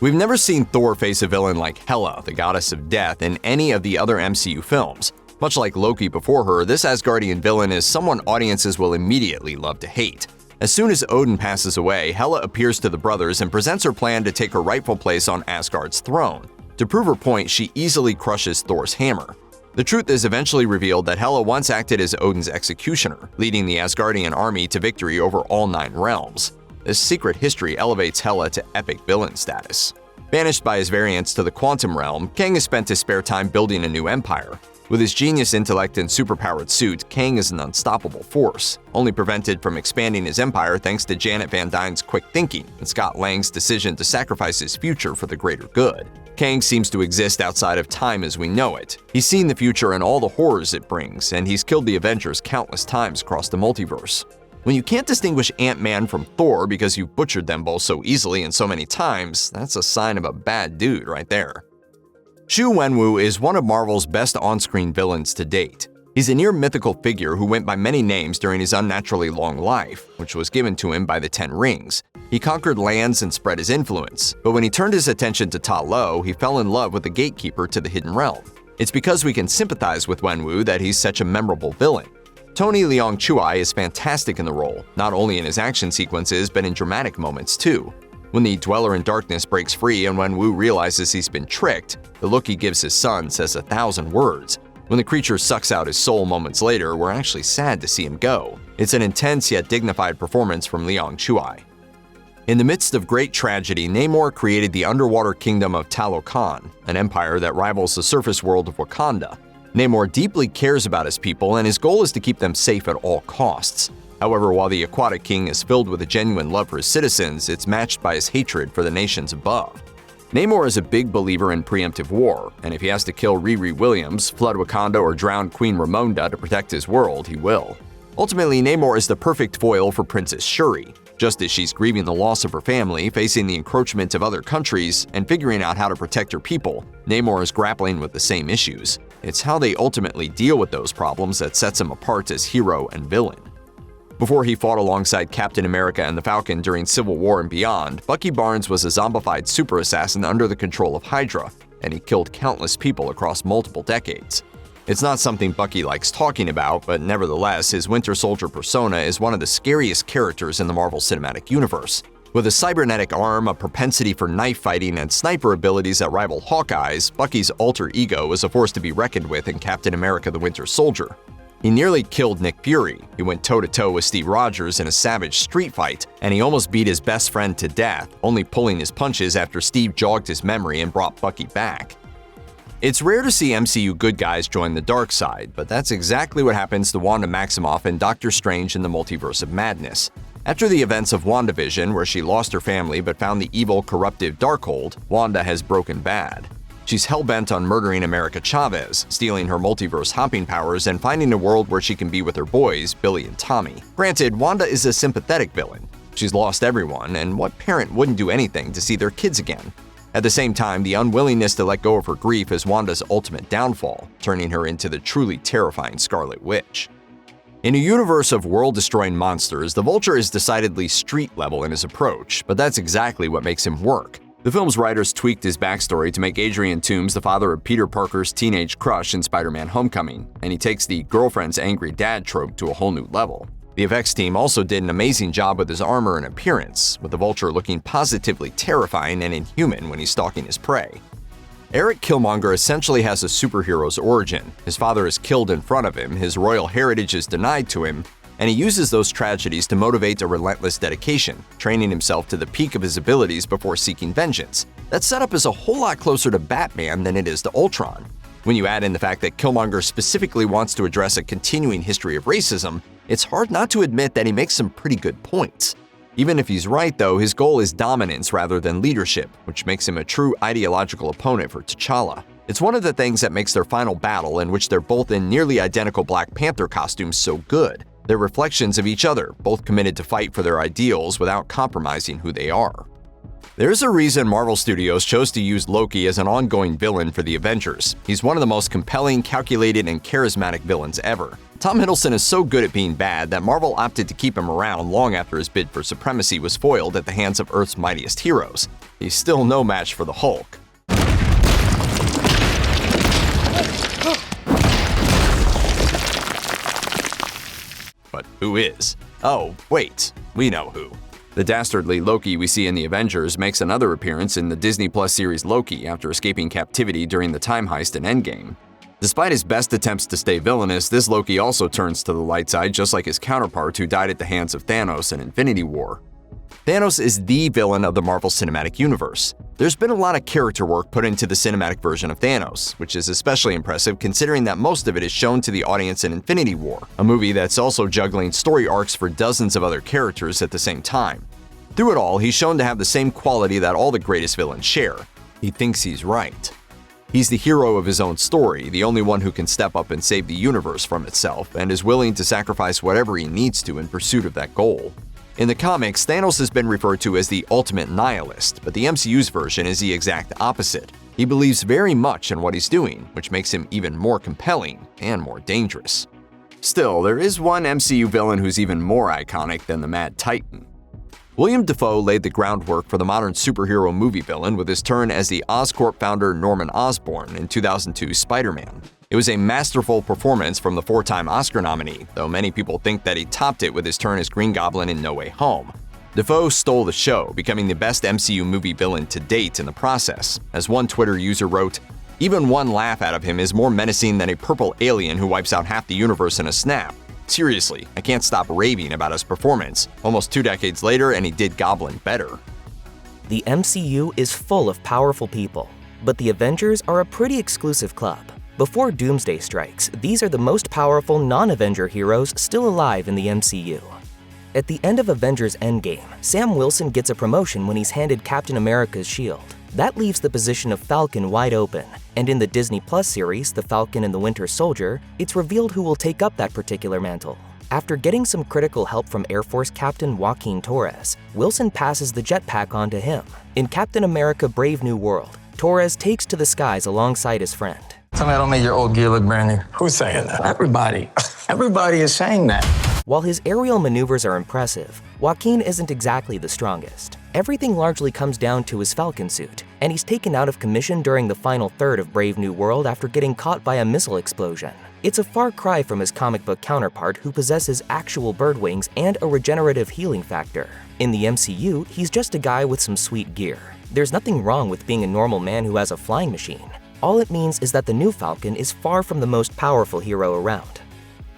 We've never seen Thor face a villain like Hela, the goddess of death, in any of the other MCU films. Much like Loki before her, this Asgardian villain is someone audiences will immediately love to hate. As soon as Odin passes away, Hela appears to the brothers and presents her plan to take her rightful place on Asgard's throne. To prove her point, she easily crushes Thor's hammer. The truth is eventually revealed that Hela once acted as Odin's executioner, leading the Asgardian army to victory over all 9 realms. This secret history elevates Hela to epic villain status. Banished by his variants to the quantum realm, Kang has spent his spare time building a new empire. With his genius intellect and superpowered suit, Kang is an unstoppable force, only prevented from expanding his empire thanks to Janet Van Dyne's quick thinking and Scott Lang's decision to sacrifice his future for the greater good. Kang seems to exist outside of time as we know it. He's seen the future and all the horrors it brings, and he's killed the Avengers countless times across the multiverse. When you can't distinguish Ant-Man from Thor because you've butchered them both so easily and so many times, that's a sign of a bad dude right there. Xu Wenwu is one of Marvel's best on-screen villains to date. He's a near-mythical figure who went by many names during his unnaturally long life, which was given to him by the 10 Rings. He conquered lands and spread his influence, but when he turned his attention to Ta Lo, he fell in love with the gatekeeper to the Hidden Realm. It's because we can sympathize with Wenwu that he's such a memorable villain. Tony Leung Chiu-ai is fantastic in the role, not only in his action sequences but in dramatic moments too. When the Dweller in Darkness breaks free and Wenwu realizes he's been tricked, the look he gives his son says 1,000 words. When the creature sucks out his soul moments later, we're actually sad to see him go. It's an intense yet dignified performance from Leung Chiu-ai. In the midst of great tragedy, Namor created the underwater kingdom of Talokan, an empire that rivals the surface world of Wakanda. Namor deeply cares about his people, and his goal is to keep them safe at all costs. However, while the Aquatic King is filled with a genuine love for his citizens, it's matched by his hatred for the nations above. Namor is a big believer in preemptive war, and if he has to kill Riri Williams, flood Wakanda, or drown Queen Ramonda to protect his world, he will. Ultimately, Namor is the perfect foil for Princess Shuri. Just as she's grieving the loss of her family, facing the encroachment of other countries, and figuring out how to protect her people, Namor is grappling with the same issues. It's how they ultimately deal with those problems that sets him apart as hero and villain. Before he fought alongside Captain America and the Falcon during Civil War and beyond, Bucky Barnes was a zombified super assassin under the control of Hydra, and he killed countless people across multiple decades. It's not something Bucky likes talking about, but nevertheless, his Winter Soldier persona is one of the scariest characters in the Marvel Cinematic Universe. With a cybernetic arm, a propensity for knife fighting, and sniper abilities that rival Hawkeye's, Bucky's alter ego was a force to be reckoned with in Captain America the Winter Soldier. He nearly killed Nick Fury, he went toe-to-toe with Steve Rogers in a savage street fight, and he almost beat his best friend to death, only pulling his punches after Steve jogged his memory and brought Bucky back. It's rare to see MCU good guys join the dark side, but that's exactly what happens to Wanda Maximoff in Doctor Strange in the Multiverse of Madness. After the events of WandaVision, where she lost her family but found the evil, corruptive Darkhold, Wanda has broken bad. She's hell-bent on murdering America Chavez, stealing her multiverse hopping powers, and finding a world where she can be with her boys, Billy and Tommy. Granted, Wanda is a sympathetic villain. She's lost everyone, and what parent wouldn't do anything to see their kids again? At the same time, the unwillingness to let go of her grief is Wanda's ultimate downfall, turning her into the truly terrifying Scarlet Witch. In a universe of world-destroying monsters, the Vulture is decidedly street-level in his approach, but that's exactly what makes him work. The film's writers tweaked his backstory to make Adrian Toomes the father of Peter Parker's teenage crush in Spider-Man: Homecoming, and he takes the girlfriend's angry dad trope to a whole new level. The effects team also did an amazing job with his armor and appearance, with the Vulture looking positively terrifying and inhuman when he's stalking his prey. Eric Killmonger essentially has a superhero's origin. His father is killed in front of him, his royal heritage is denied to him, and he uses those tragedies to motivate a relentless dedication, training himself to the peak of his abilities before seeking vengeance. That setup is a whole lot closer to Batman than it is to Ultron. When you add in the fact that Killmonger specifically wants to address a continuing history of racism, it's hard not to admit that he makes some pretty good points. Even if he's right, though, his goal is dominance rather than leadership, which makes him a true ideological opponent for T'Challa. It's one of the things that makes their final battle, in which they're both in nearly identical Black Panther costumes, so good. They're reflections of each other, both committed to fight for their ideals without compromising who they are. There's a reason Marvel Studios chose to use Loki as an ongoing villain for the Avengers. He's one of the most compelling, calculated, and charismatic villains ever. Tom Hiddleston is so good at being bad that Marvel opted to keep him around long after his bid for supremacy was foiled at the hands of Earth's mightiest heroes. He's still no match for the Hulk. But who is? Oh, wait, we know who. The dastardly Loki we see in the Avengers makes another appearance in the Disney Plus series Loki after escaping captivity during the time heist in Endgame. Despite his best attempts to stay villainous, this Loki also turns to the light side just like his counterpart who died at the hands of Thanos in Infinity War. Thanos is the villain of the Marvel Cinematic Universe. There's been a lot of character work put into the cinematic version of Thanos, which is especially impressive considering that most of it is shown to the audience in Infinity War, a movie that's also juggling story arcs for dozens of other characters at the same time. Through it all, he's shown to have the same quality that all the greatest villains share. He thinks he's right. He's the hero of his own story, the only one who can step up and save the universe from itself, and is willing to sacrifice whatever he needs to in pursuit of that goal. In the comics, Thanos has been referred to as the ultimate nihilist, but the MCU's version is the exact opposite. He believes very much in what he's doing, which makes him even more compelling and more dangerous. Still, there is one MCU villain who's even more iconic than the Mad Titan. William Dafoe laid the groundwork for the modern superhero movie villain with his turn as the Oscorp founder Norman Osborn in 2002's Spider-Man. It was a masterful performance from the four-time Oscar nominee, though many people think that he topped it with his turn as Green Goblin in No Way Home. Dafoe stole the show, becoming the best MCU movie villain to date in the process. As one Twitter user wrote, "Even one laugh out of him is more menacing than a purple alien who wipes out half the universe in a snap. Seriously, I can't stop raving about his performance. Almost 2 decades later, and he did Goblin better." The MCU is full of powerful people, but the Avengers are a pretty exclusive club. Before Doomsday strikes, these are the most powerful non-Avenger heroes still alive in the MCU. At the end of Avengers Endgame, Sam Wilson gets a promotion when he's handed Captain America's shield. That leaves the position of Falcon wide open, and in the Disney Plus series, The Falcon and the Winter Soldier, it's revealed who will take up that particular mantle. After getting some critical help from Air Force Captain Joaquin Torres, Wilson passes the jetpack on to him. In Captain America: Brave New World, Torres takes to the skies alongside his friend. Tell me I don't make your old gear look brand new. Who's saying that? Everybody. Everybody is saying that. While his aerial maneuvers are impressive, Joaquin isn't exactly the strongest. Everything largely comes down to his Falcon suit, and he's taken out of commission during the final third of Brave New World after getting caught by a missile explosion. It's a far cry from his comic book counterpart who possesses actual bird wings and a regenerative healing factor. In the MCU, he's just a guy with some sweet gear. There's nothing wrong with being a normal man who has a flying machine. All it means is that the new Falcon is far from the most powerful hero around.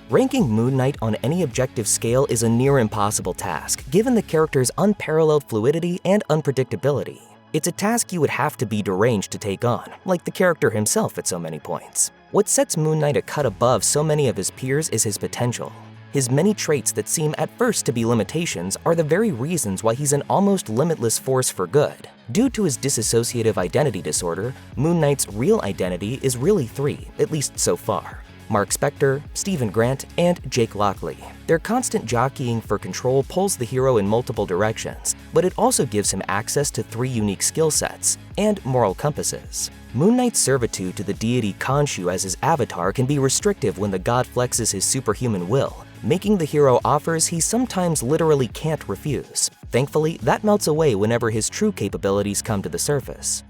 Ranking Moon Knight on any objective scale is a near impossible task, given the character's unparalleled fluidity and unpredictability. It's a task you would have to be deranged to take on, like the character himself at so many points. What sets Moon Knight a cut above so many of his peers is his potential. His many traits that seem at first to be limitations are the very reasons why he's an almost limitless force for good. Due to his dissociative identity disorder, Moon Knight's real identity is really three, at least so far: Mark Spector, Stephen Grant, and Jake Lockley. Their constant jockeying for control pulls the hero in multiple directions, but it also gives him access to three unique skill sets and moral compasses. Moon Knight's servitude to the deity Khonshu as his avatar can be restrictive when the god flexes his superhuman will, making the hero offers he sometimes literally can't refuse. Thankfully, that melts away whenever his true capabilities come to the surface.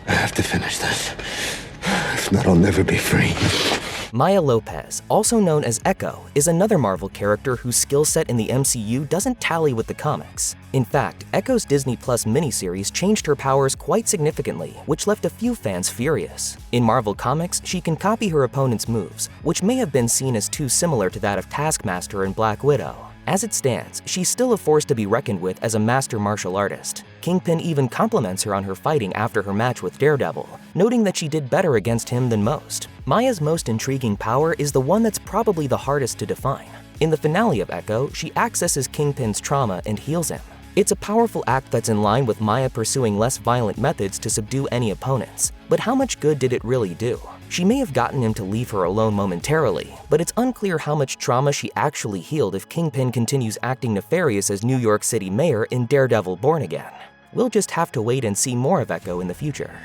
I have to finish this. If not, I'll never be free. Maya Lopez, also known as Echo, is another Marvel character whose skill set in the MCU doesn't tally with the comics. In fact, Echo's Disney Plus miniseries changed her powers quite significantly, which left a few fans furious. In Marvel Comics, she can copy her opponent's moves, which may have been seen as too similar to that of Taskmaster and Black Widow. As it stands, she's still a force to be reckoned with as a master martial artist. Kingpin even compliments her on her fighting after her match with Daredevil, noting that she did better against him than most. Maya's most intriguing power is the one that's probably the hardest to define. In the finale of Echo, she accesses Kingpin's trauma and heals him. It's a powerful act that's in line with Maya pursuing less violent methods to subdue any opponents, but how much good did it really do? She may have gotten him to leave her alone momentarily, but it's unclear how much trauma she actually healed if Kingpin continues acting nefarious as New York City mayor in Daredevil Born Again. We'll just have to wait and see more of Echo in the future.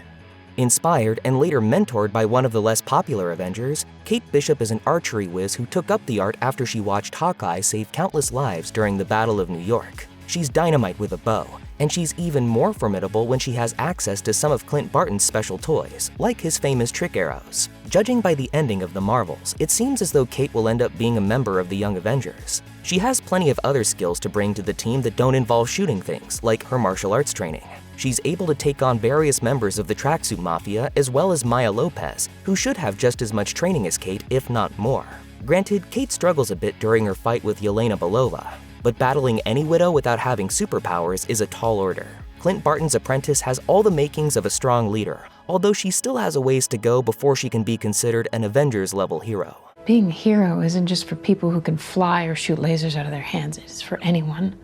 Inspired and later mentored by one of the less popular Avengers, Kate Bishop is an archery whiz who took up the art after she watched Hawkeye save countless lives during the Battle of New York. She's dynamite with a bow, and she's even more formidable when she has access to some of Clint Barton's special toys, like his famous trick arrows. Judging by the ending of the Marvels, it seems as though Kate will end up being a member of the Young Avengers. She has plenty of other skills to bring to the team that don't involve shooting things, like her martial arts training. She's able to take on various members of the Tracksuit Mafia as well as Maya Lopez, who should have just as much training as Kate, if not more. Granted, Kate struggles a bit during her fight with Yelena Belova, but battling any widow without having superpowers is a tall order. Clint Barton's apprentice has all the makings of a strong leader, although she still has a ways to go before she can be considered an Avengers-level hero. Being a hero isn't just for people who can fly or shoot lasers out of their hands. It's for anyone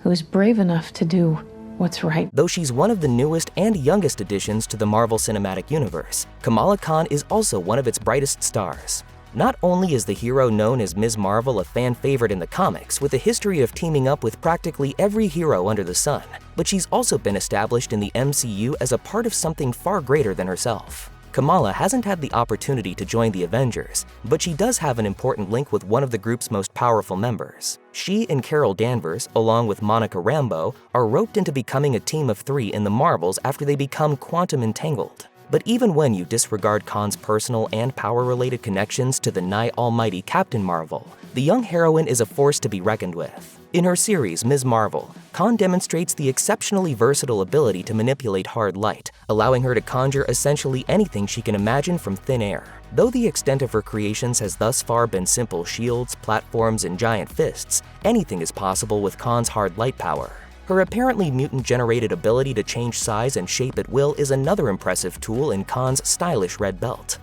who is brave enough to do what's right. Though she's one of the newest and youngest additions to the Marvel Cinematic Universe, Kamala Khan is also one of its brightest stars. Not only is the hero known as Ms. Marvel a fan favorite in the comics with a history of teaming up with practically every hero under the sun, but she's also been established in the MCU as a part of something far greater than herself. Kamala hasn't had the opportunity to join the Avengers, but she does have an important link with one of the group's most powerful members. She and Carol Danvers, along with Monica Rambeau, are roped into becoming a team of three in the Marvels after they become quantum entangled. But even when you disregard Khan's personal and power-related connections to the nigh almighty Captain Marvel, the young heroine is a force to be reckoned with. In her series, Ms. Marvel, Khan demonstrates the exceptionally versatile ability to manipulate hard light, allowing her to conjure essentially anything she can imagine from thin air. Though the extent of her creations has thus far been simple shields, platforms, and giant fists, anything is possible with Khan's hard light power. Her apparently mutant-generated ability to change size and shape at will is another impressive tool in Khan's stylish red belt.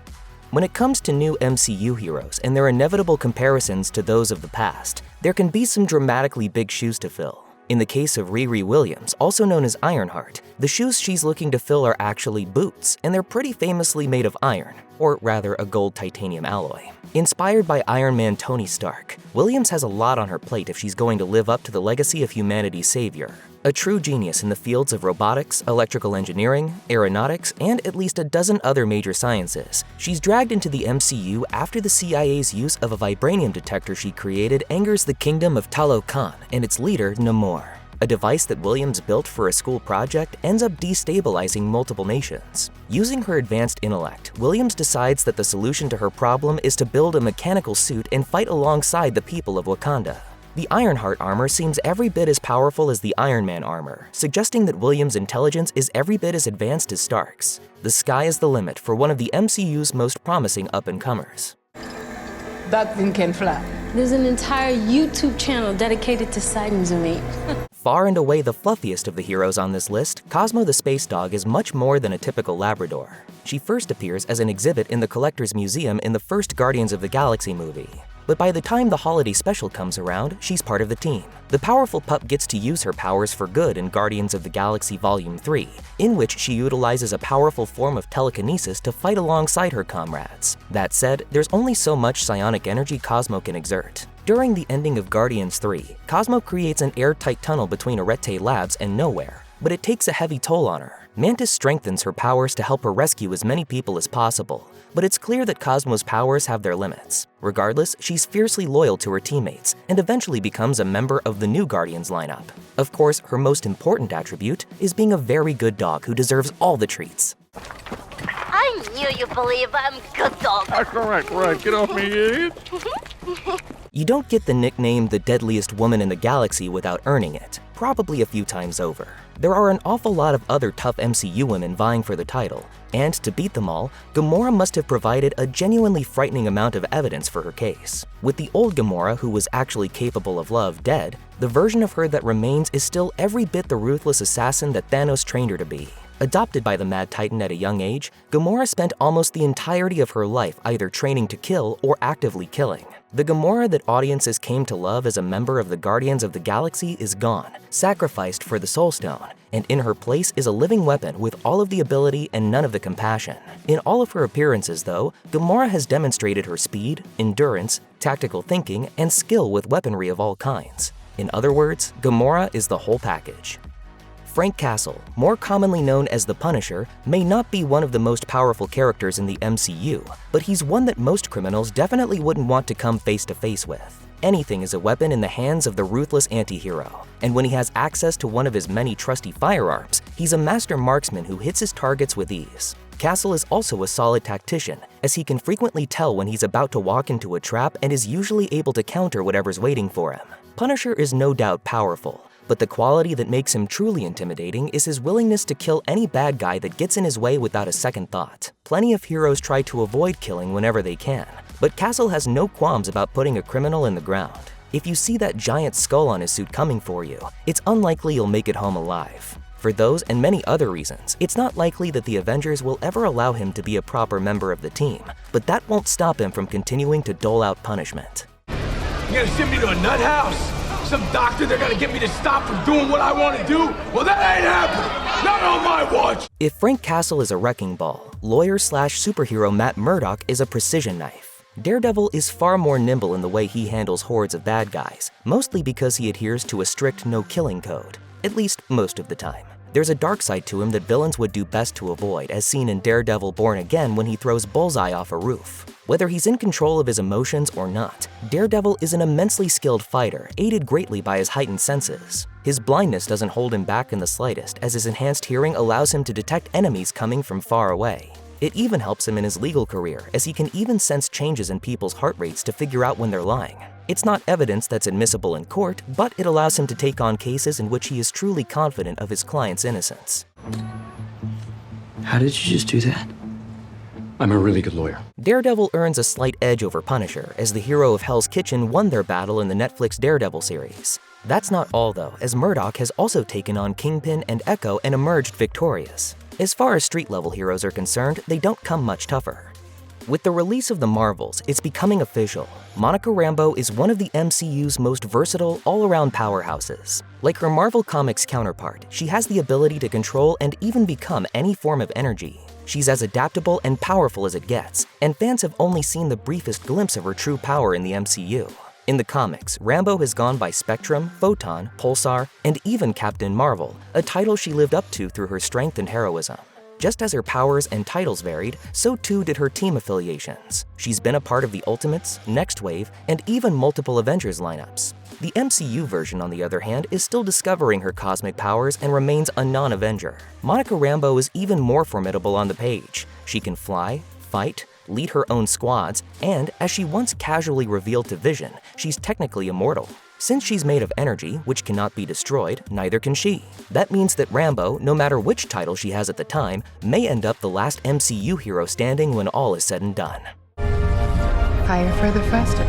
When it comes to new MCU heroes and their inevitable comparisons to those of the past, there can be some dramatically big shoes to fill. In the case of Riri Williams, also known as Ironheart, the shoes she's looking to fill are actually boots, and they're pretty famously made of iron, or rather a gold titanium alloy. Inspired by Iron Man Tony Stark, Williams has a lot on her plate if she's going to live up to the legacy of humanity's savior. A true genius in the fields of robotics, electrical engineering, aeronautics, and at least a dozen other major sciences, she's dragged into the MCU after the CIA's use of a vibranium detector she created angers the kingdom of Talokan and its leader, Namor. A device that Williams built for a school project ends up destabilizing multiple nations. Using her advanced intellect, Williams decides that the solution to her problem is to build a mechanical suit and fight alongside the people of Wakanda. The Ironheart armor seems every bit as powerful as the Iron Man armor, suggesting that Williams' intelligence is every bit as advanced as Stark's. The sky is the limit for one of the MCU's most promising up-and-comers. That thing can fly. There's an entire YouTube channel dedicated to sightings of me. Far and away the fluffiest of the heroes on this list, Cosmo the Space Dog is much more than a typical Labrador. She first appears as an exhibit in the Collector's Museum in the first Guardians of the Galaxy movie. But by the time the holiday special comes around, she's part of the team. The powerful pup gets to use her powers for good in Guardians of the Galaxy Volume 3, in which she utilizes a powerful form of telekinesis to fight alongside her comrades. That said, there's only so much psionic energy Cosmo can exert. During the ending of Guardians 3, Cosmo creates an airtight tunnel between Arete Labs and Nowhere, but it takes a heavy toll on her. Mantis strengthens her powers to help her rescue as many people as possible, but it's clear that Cosmo's powers have their limits. Regardless, she's fiercely loyal to her teammates and eventually becomes a member of the new Guardians lineup. Of course, her most important attribute is being a very good dog who deserves all the treats. I knew you believe I'm a good dog. Right, get off me, You don't get the nickname the deadliest woman in the galaxy without earning it, probably a few times over. There are an awful lot of other tough MCU women vying for the title, and to beat them all, Gamora must have provided a genuinely frightening amount of evidence for her case. With the old Gamora, who was actually capable of love, dead, the version of her that remains is still every bit the ruthless assassin that Thanos trained her to be. Adopted by the Mad Titan at a young age, Gamora spent almost the entirety of her life either training to kill or actively killing. The Gamora that audiences came to love as a member of the Guardians of the Galaxy is gone, sacrificed for the Soul Stone, and in her place is a living weapon with all of the ability and none of the compassion. In all of her appearances, though, Gamora has demonstrated her speed, endurance, tactical thinking, and skill with weaponry of all kinds. In other words, Gamora is the whole package. Frank Castle, more commonly known as the Punisher, may not be one of the most powerful characters in the MCU, but he's one that most criminals definitely wouldn't want to come face to face with. Anything is a weapon in the hands of the ruthless anti-hero, and when he has access to one of his many trusty firearms, he's a master marksman who hits his targets with ease. Castle is also a solid tactician, as he can frequently tell when he's about to walk into a trap and is usually able to counter whatever's waiting for him. Punisher is no doubt powerful, but the quality that makes him truly intimidating is his willingness to kill any bad guy that gets in his way without a second thought. Plenty of heroes try to avoid killing whenever they can, but Castle has no qualms about putting a criminal in the ground. If you see that giant skull on his suit coming for you, it's unlikely you'll make it home alive. For those and many other reasons, it's not likely that the Avengers will ever allow him to be a proper member of the team, but that won't stop him from continuing to dole out punishment. You gonna send me to a nut house? Some doctor they're gonna get me to stop from doing what I want to do? Well, that ain't happening! Not on my watch! If Frank Castle is a wrecking ball, lawyer/superhero Matt Murdock is a precision knife. Daredevil is far more nimble in the way he handles hordes of bad guys, mostly because he adheres to a strict no-killing code, at least most of the time. There's a dark side to him that villains would do best to avoid, as seen in Daredevil Born Again when he throws Bullseye off a roof. Whether he's in control of his emotions or not, Daredevil is an immensely skilled fighter, aided greatly by his heightened senses. His blindness doesn't hold him back in the slightest, as his enhanced hearing allows him to detect enemies coming from far away. It even helps him in his legal career, as he can even sense changes in people's heart rates to figure out when they're lying. It's not evidence that's admissible in court, but it allows him to take on cases in which he is truly confident of his client's innocence. How did you just do that? I'm a really good lawyer. Daredevil earns a slight edge over Punisher, as the hero of Hell's Kitchen won their battle in the Netflix Daredevil series. That's not all though, as Murdock has also taken on Kingpin and Echo and emerged victorious. As far as street-level heroes are concerned, they don't come much tougher. With the release of the Marvels, it's becoming official. Monica Rambeau is one of the MCU's most versatile, all-around powerhouses. Like her Marvel Comics counterpart, she has the ability to control and even become any form of energy. She's as adaptable and powerful as it gets, and fans have only seen the briefest glimpse of her true power in the MCU. In the comics, Rambo has gone by Spectrum, Photon, Pulsar, and even Captain Marvel, a title she lived up to through her strength and heroism. Just as her powers and titles varied, so too did her team affiliations. She's been a part of the Ultimates, Next Wave, and even multiple Avengers lineups. The MCU version, on the other hand, is still discovering her cosmic powers and remains a non-Avenger. Monica Rambeau is even more formidable on the page. She can fly, fight, lead her own squads, and, as she once casually revealed to Vision, she's technically immortal. Since she's made of energy, which cannot be destroyed, neither can she. That means that Rambeau, no matter which title she has at the time, may end up the last MCU hero standing when all is said and done. Higher, further, faster.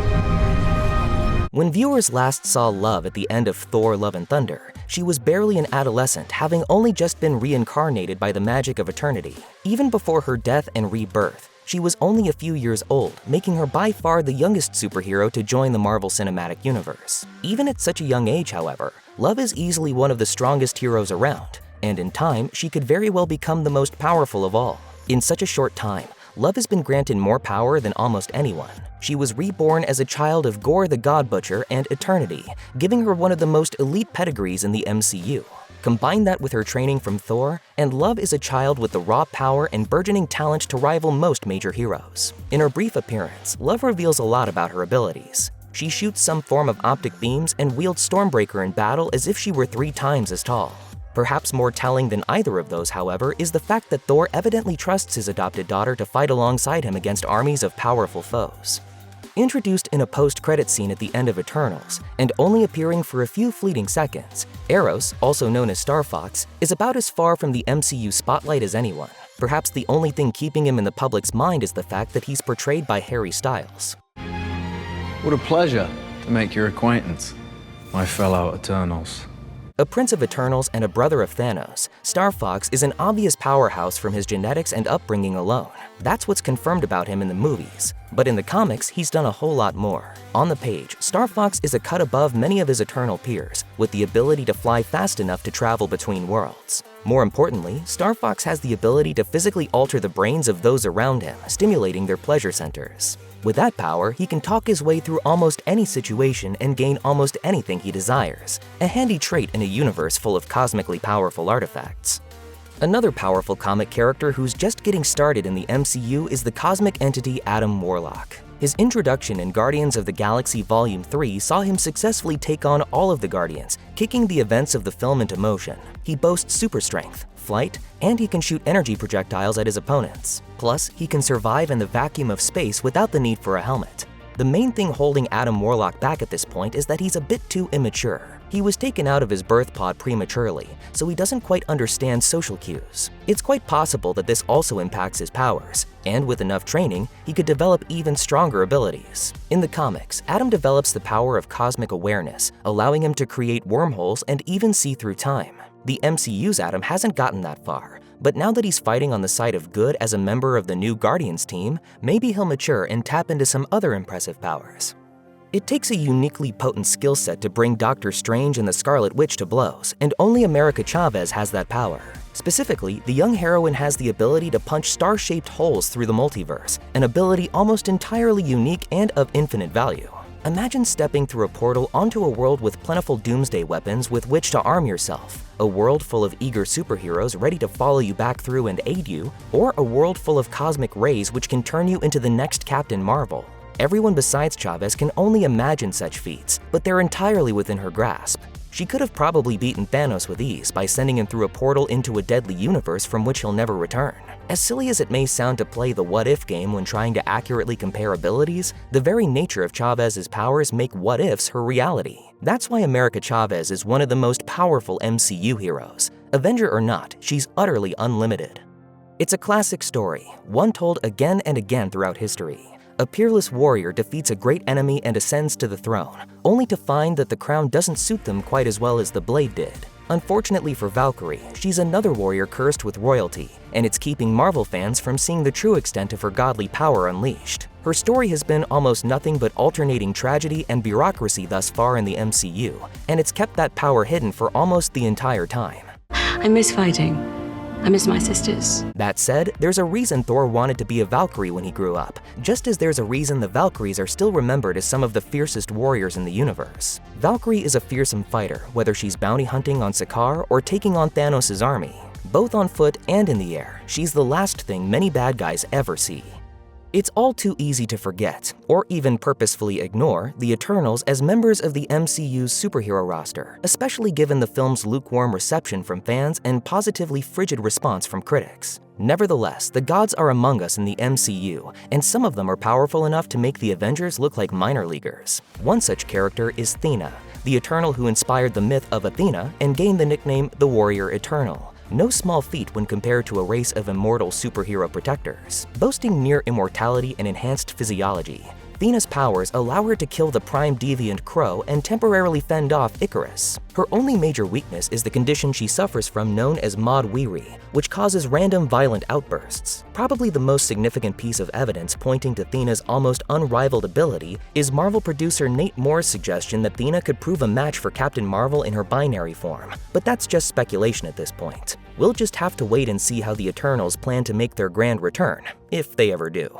When viewers last saw Love at the end of Thor: Love and Thunder, she was barely an adolescent, having only just been reincarnated by the magic of eternity. Even before her death and rebirth, she was only a few years old, making her by far the youngest superhero to join the Marvel Cinematic Universe. Even at such a young age, however, Love is easily one of the strongest heroes around, and in time, she could very well become the most powerful of all. In such a short time, Love has been granted more power than almost anyone. She was reborn as a child of Gore the God Butcher and Eternity, giving her one of the most elite pedigrees in the MCU. Combine that with her training from Thor, and Love is a child with the raw power and burgeoning talent to rival most major heroes. In her brief appearance, Love reveals a lot about her abilities. She shoots some form of optic beams and wields Stormbreaker in battle as if she were 3 times as tall. Perhaps more telling than either of those, however, is the fact that Thor evidently trusts his adopted daughter to fight alongside him against armies of powerful foes. Introduced in a post-credit scene at the end of Eternals, and only appearing for a few fleeting seconds, Eros, also known as Star Fox, is about as far from the MCU spotlight as anyone. Perhaps the only thing keeping him in the public's mind is the fact that he's portrayed by Harry Styles. What a pleasure to make your acquaintance, my fellow Eternals. A prince of Eternals and a brother of Thanos, Star Fox is an obvious powerhouse from his genetics and upbringing alone. That's what's confirmed about him in the movies. But in the comics, he's done a whole lot more. On the page, Star Fox is a cut above many of his Eternal peers, with the ability to fly fast enough to travel between worlds. More importantly, Star Fox has the ability to physically alter the brains of those around him, stimulating their pleasure centers. With that power, he can talk his way through almost any situation and gain almost anything he desires, a handy trait in a universe full of cosmically powerful artifacts. Another powerful comic character who's just getting started in the MCU is the cosmic entity Adam Warlock. His introduction in Guardians of the Galaxy Volume 3 saw him successfully take on all of the Guardians, kicking the events of the film into motion. He boasts super strength, flight, and he can shoot energy projectiles at his opponents. Plus, he can survive in the vacuum of space without the need for a helmet. The main thing holding Adam Warlock back at this point is that he's a bit too immature. He was taken out of his birth pod prematurely, so he doesn't quite understand social cues. It's quite possible that this also impacts his powers, and with enough training, he could develop even stronger abilities. In the comics, Adam develops the power of cosmic awareness, allowing him to create wormholes and even see through time. The MCU's Adam hasn't gotten that far, but now that he's fighting on the side of good as a member of the new Guardians team, maybe he'll mature and tap into some other impressive powers. It takes a uniquely potent skill set to bring Doctor Strange and the Scarlet Witch to blows, and only America Chavez has that power. Specifically, the young heroine has the ability to punch star-shaped holes through the multiverse, an ability almost entirely unique and of infinite value. Imagine stepping through a portal onto a world with plentiful doomsday weapons with which to arm yourself, a world full of eager superheroes ready to follow you back through and aid you, or a world full of cosmic rays which can turn you into the next Captain Marvel. Everyone besides Chavez can only imagine such feats, but they're entirely within her grasp. She could have probably beaten Thanos with ease by sending him through a portal into a deadly universe from which he'll never return. As silly as it may sound to play the what-if game when trying to accurately compare abilities, the very nature of Chavez's powers make what-ifs her reality. That's why America Chavez is one of the most powerful MCU heroes. Avenger or not, she's utterly unlimited. It's a classic story, one told again and again throughout history. A peerless warrior defeats a great enemy and ascends to the throne, only to find that the crown doesn't suit them quite as well as the blade did. Unfortunately for Valkyrie, she's another warrior cursed with royalty, and it's keeping Marvel fans from seeing the true extent of her godly power unleashed. Her story has been almost nothing but alternating tragedy and bureaucracy thus far in the MCU, and it's kept that power hidden for almost the entire time. I miss fighting. I miss my sisters. That said, there's a reason Thor wanted to be a Valkyrie when he grew up, just as there's a reason the Valkyries are still remembered as some of the fiercest warriors in the universe. Valkyrie is a fearsome fighter, whether she's bounty hunting on Sakaar or taking on Thanos' army. Both on foot and in the air, she's the last thing many bad guys ever see. It's all too easy to forget, or even purposefully ignore, the Eternals as members of the MCU's superhero roster, especially given the film's lukewarm reception from fans and positively frigid response from critics. Nevertheless, the gods are among us in the MCU, and some of them are powerful enough to make the Avengers look like minor leaguers. One such character is Thena, the Eternal who inspired the myth of Athena and gained the nickname the Warrior Eternal. No small feat when compared to a race of immortal superhero protectors. Boasting near immortality and enhanced physiology, Thena's powers allow her to kill the prime deviant Crow and temporarily fend off Icarus. Her only major weakness is the condition she suffers from known as Mod Weary, which causes random violent outbursts. Probably the most significant piece of evidence pointing to Thena's almost unrivaled ability is Marvel producer Nate Moore's suggestion that Thena could prove a match for Captain Marvel in her binary form, but that's just speculation at this point. We'll just have to wait and see how the Eternals plan to make their grand return, if they ever do.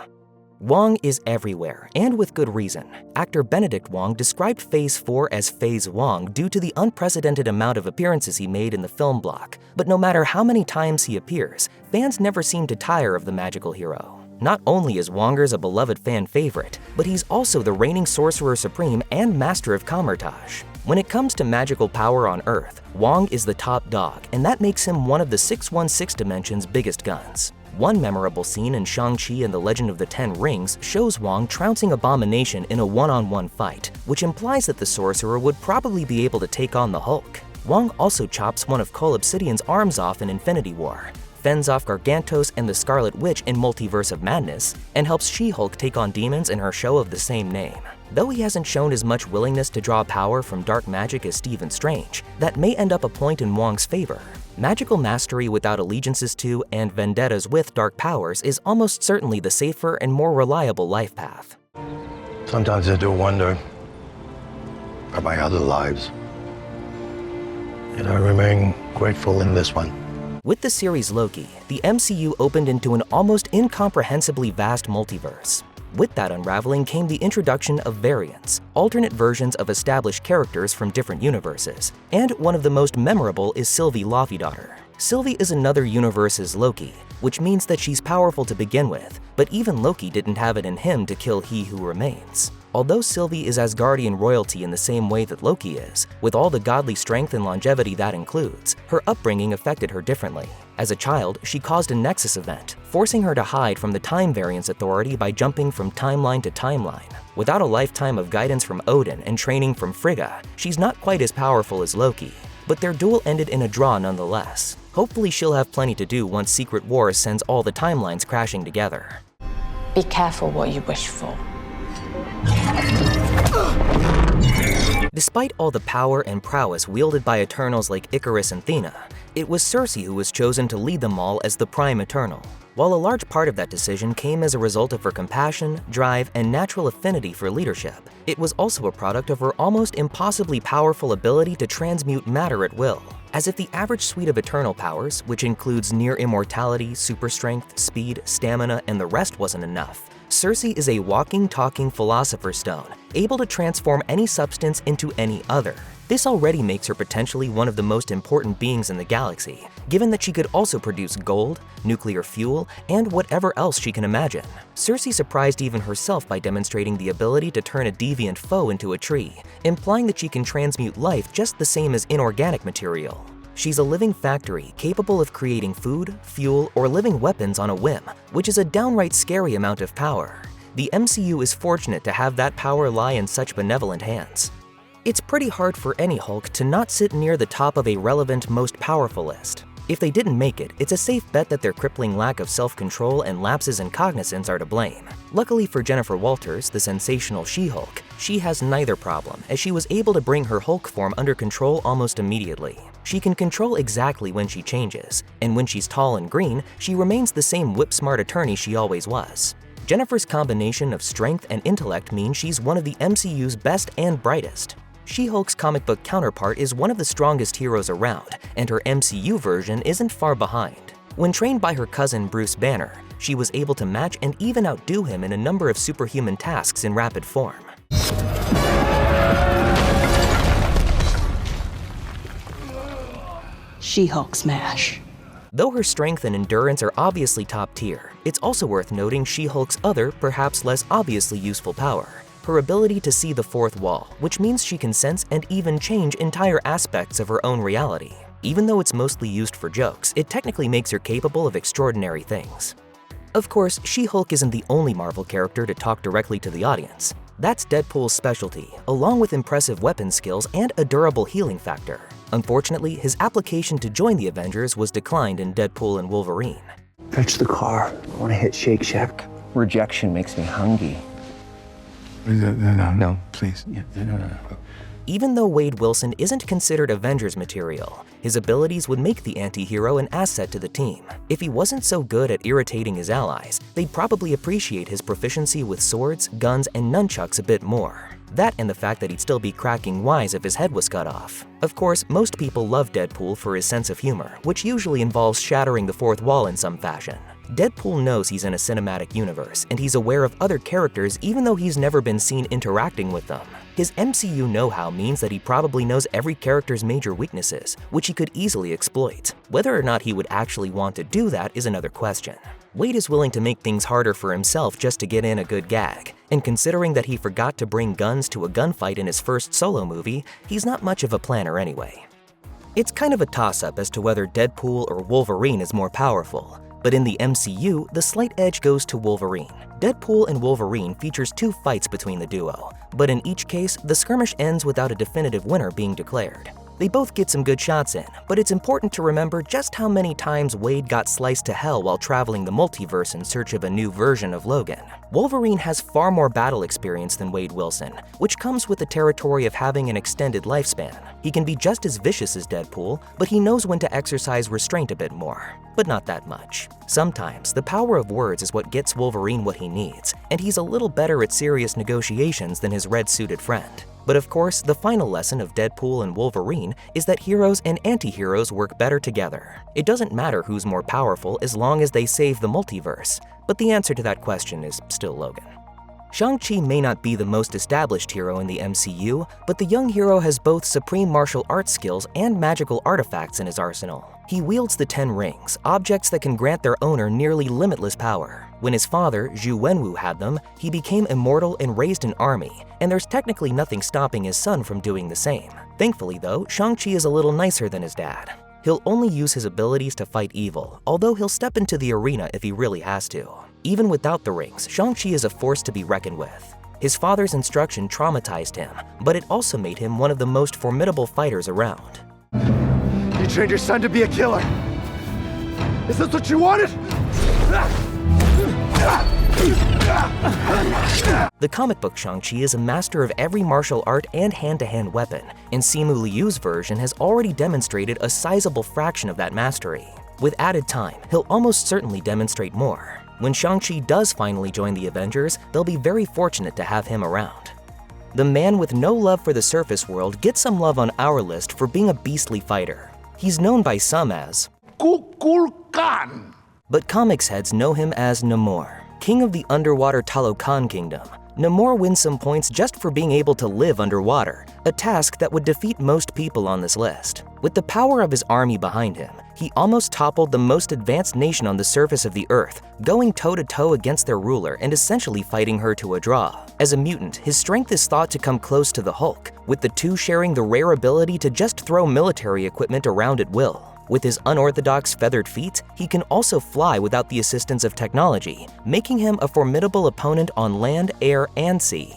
Wong is everywhere, and with good reason. Actor Benedict Wong described Phase 4 as Phase Wong due to the unprecedented amount of appearances he made in the film block. But no matter how many times he appears, fans never seem to tire of the magical hero. Not only is Wongers a beloved fan favorite, but he's also the reigning Sorcerer Supreme and Master of Kamar-Taj. When it comes to magical power on Earth, Wong is the top dog, and that makes him one of the 616 dimension's biggest guns. One memorable scene in Shang-Chi and the Legend of the Ten Rings shows Wong trouncing Abomination in a one-on-one fight, which implies that the sorcerer would probably be able to take on the Hulk. Wong also chops one of Cole Obsidian's arms off in Infinity War, fends off Gargantos and the Scarlet Witch in Multiverse of Madness, and helps She-Hulk take on demons in her show of the same name. Though he hasn't shown as much willingness to draw power from dark magic as Stephen Strange, that may end up a point in Wong's favor. Magical mastery without allegiances to and vendettas with dark powers is almost certainly the safer and more reliable life path. Sometimes I do wonder about my other lives, and I remain grateful in this one. With the series Loki, the MCU opened into an almost incomprehensibly vast multiverse. With that unraveling came the introduction of variants, alternate versions of established characters from different universes, and one of the most memorable is Sylvie Laufeydaughter. Sylvie is another universe's Loki, which means that she's powerful to begin with, but even Loki didn't have it in him to kill He Who Remains. Although Sylvie is Asgardian royalty in the same way that Loki is, with all the godly strength and longevity that includes, her upbringing affected her differently. As a child, she caused a Nexus event, forcing her to hide from the Time Variance Authority by jumping from timeline to timeline. Without a lifetime of guidance from Odin and training from Frigga, she's not quite as powerful as Loki, but their duel ended in a draw nonetheless. Hopefully she'll have plenty to do once Secret Wars sends all the timelines crashing together. Be careful what you wish for. Despite all the power and prowess wielded by Eternals like Icarus and Thena, it was Sersi who was chosen to lead them all as the Prime Eternal. While a large part of that decision came as a result of her compassion, drive, and natural affinity for leadership, it was also a product of her almost impossibly powerful ability to transmute matter at will. As if the average suite of Eternal powers, which includes near immortality, super strength, speed, stamina, and the rest wasn't enough, Sersi is a walking, talking Philosopher's Stone, able to transform any substance into any other. This already makes her potentially one of the most important beings in the galaxy, given that she could also produce gold, nuclear fuel, and whatever else she can imagine. Sersi surprised even herself by demonstrating the ability to turn a deviant foe into a tree, implying that she can transmute life just the same as inorganic material. She's a living factory capable of creating food, fuel, or living weapons on a whim, which is a downright scary amount of power. The MCU is fortunate to have that power lie in such benevolent hands. It's pretty hard for any Hulk to not sit near the top of a relevant most powerful list. If they didn't make it, it's a safe bet that their crippling lack of self-control and lapses in cognizance are to blame. Luckily for Jennifer Walters, the sensational She-Hulk, she has neither problem, as she was able to bring her Hulk form under control almost immediately. She can control exactly when she changes, and when she's tall and green, she remains the same whip-smart attorney she always was. Jennifer's combination of strength and intellect means she's one of the MCU's best and brightest. She-Hulk's comic book counterpart is one of the strongest heroes around, and her MCU version isn't far behind. When trained by her cousin Bruce Banner, she was able to match and even outdo him in a number of superhuman tasks in rapid form. She-Hulk smash. Though her strength and endurance are obviously top tier, it's also worth noting She-Hulk's other, perhaps less obviously useful power, her ability to see the fourth wall, which means she can sense and even change entire aspects of her own reality. Even though it's mostly used for jokes, it technically makes her capable of extraordinary things. Of course, She-Hulk isn't the only Marvel character to talk directly to the audience. That's Deadpool's specialty, along with impressive weapon skills and a durable healing factor. Unfortunately, his application to join the Avengers was declined in Deadpool and Wolverine. Fetch the car. I want to hit Shake Shack. Rejection makes me hungry. No, please. No. Even though Wade Wilson isn't considered Avengers material, his abilities would make the anti-hero an asset to the team. If he wasn't so good at irritating his allies, they'd probably appreciate his proficiency with swords, guns, and nunchucks a bit more. That and the fact that he'd still be cracking wise if his head was cut off. Of course, most people love Deadpool for his sense of humor, which usually involves shattering the fourth wall in some fashion. Deadpool knows he's in a cinematic universe, and he's aware of other characters even though he's never been seen interacting with them. His MCU know-how means that he probably knows every character's major weaknesses, which he could easily exploit. Whether or not he would actually want to do that is another question. Wade is willing to make things harder for himself just to get in a good gag, and considering that he forgot to bring guns to a gunfight in his first solo movie, he's not much of a planner anyway. It's kind of a toss-up as to whether Deadpool or Wolverine is more powerful, but in the MCU, the slight edge goes to Wolverine. Deadpool and Wolverine features 2 fights between the duo, but in each case, the skirmish ends without a definitive winner being declared. They both get some good shots in, but it's important to remember just how many times Wade got sliced to hell while traveling the multiverse in search of a new version of Logan. Wolverine has far more battle experience than Wade Wilson, which comes with the territory of having an extended lifespan. He can be just as vicious as Deadpool, but he knows when to exercise restraint a bit more. But not that much. Sometimes, the power of words is what gets Wolverine what he needs, and he's a little better at serious negotiations than his red-suited friend. But of course, the final lesson of Deadpool and Wolverine is that heroes and anti-heroes work better together. It doesn't matter who's more powerful as long as they save the multiverse, but the answer to that question is still Logan. Shang-Chi may not be the most established hero in the MCU, but the young hero has both supreme martial arts skills and magical artifacts in his arsenal. He wields the 10 rings, objects that can grant their owner nearly limitless power. When his father, Zhu Wenwu, had them, he became immortal and raised an army, and there's technically nothing stopping his son from doing the same. Thankfully though, Shang-Chi is a little nicer than his dad. He'll only use his abilities to fight evil, although he'll step into the arena if he really has to. Even without the rings, Shang-Chi is a force to be reckoned with. His father's instruction traumatized him, but it also made him one of the most formidable fighters around. You trained your son to be a killer. Is this what you wanted? The comic book Shang-Chi is a master of every martial art and hand-to-hand weapon, and Simu Liu's version has already demonstrated a sizable fraction of that mastery. With added time, he'll almost certainly demonstrate more. When Shang-Chi does finally join the Avengers, they'll be very fortunate to have him around. The man with no love for the surface world gets some love on our list for being a beastly fighter. He's known by some as Kukulkan, but comics heads know him as Namor, king of the underwater Talokan kingdom. Namor wins some points just for being able to live underwater, a task that would defeat most people on this list. With the power of his army behind him, he almost toppled the most advanced nation on the surface of the Earth, going toe-to-toe against their ruler and essentially fighting her to a draw. As a mutant, his strength is thought to come close to the Hulk, with the two sharing the rare ability to just throw military equipment around at will. With his unorthodox feathered feet, he can also fly without the assistance of technology, making him a formidable opponent on land, air, and sea.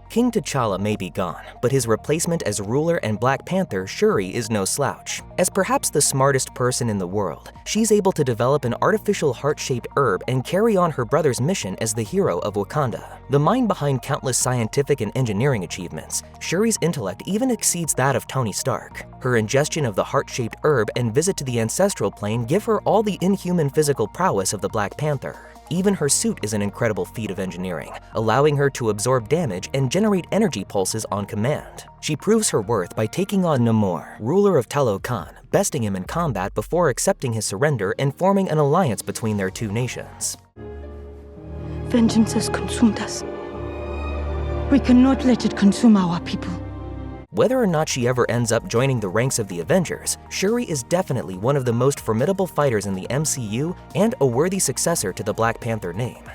King T'Challa may be gone, but his replacement as ruler and Black Panther, Shuri, is no slouch. As perhaps the smartest person in the world, she's able to develop an artificial heart-shaped herb and carry on her brother's mission as the hero of Wakanda. The mind behind countless scientific and engineering achievements, Shuri's intellect even exceeds that of Tony Stark. Her ingestion of the heart-shaped herb and visit to the ancestral plane give her all the inhuman physical prowess of the Black Panther. Even her suit is an incredible feat of engineering, allowing her to absorb damage and generate energy pulses on command. She proves her worth by taking on Namor, ruler of Talokan, besting him in combat before accepting his surrender and forming an alliance between their two nations. Vengeance has consumed us. We cannot let it consume our people. Whether or not she ever ends up joining the ranks of the Avengers, Shuri is definitely one of the most formidable fighters in the MCU and a worthy successor to the Black Panther name.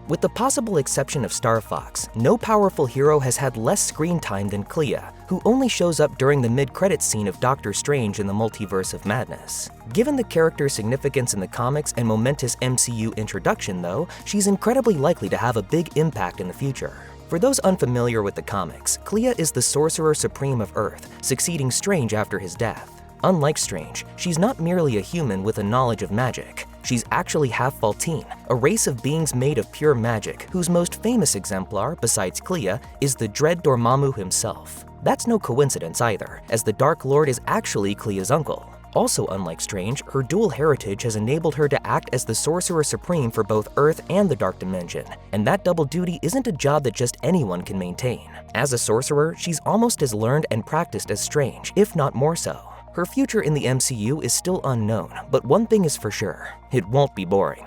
With the possible exception of Star Fox, no powerful hero has had less screen time than Clea, who only shows up during the mid-credits scene of Doctor Strange in the Multiverse of Madness. Given the character's significance in the comics and momentous MCU introduction, though, she's incredibly likely to have a big impact in the future. For those unfamiliar with the comics, Clea is the Sorcerer Supreme of Earth, succeeding Strange after his death. Unlike Strange, she's not merely a human with a knowledge of magic. She's actually half Faltine, a race of beings made of pure magic, whose most famous exemplar, besides Clea, is the Dread Dormammu himself. That's no coincidence either, as the Dark Lord is actually Clea's uncle. Also unlike Strange, her dual heritage has enabled her to act as the Sorcerer Supreme for both Earth and the Dark Dimension, and that double duty isn't a job that just anyone can maintain. As a sorcerer, she's almost as learned and practiced as Strange, if not more so. Her future in the MCU is still unknown, but one thing is for sure, it won't be boring.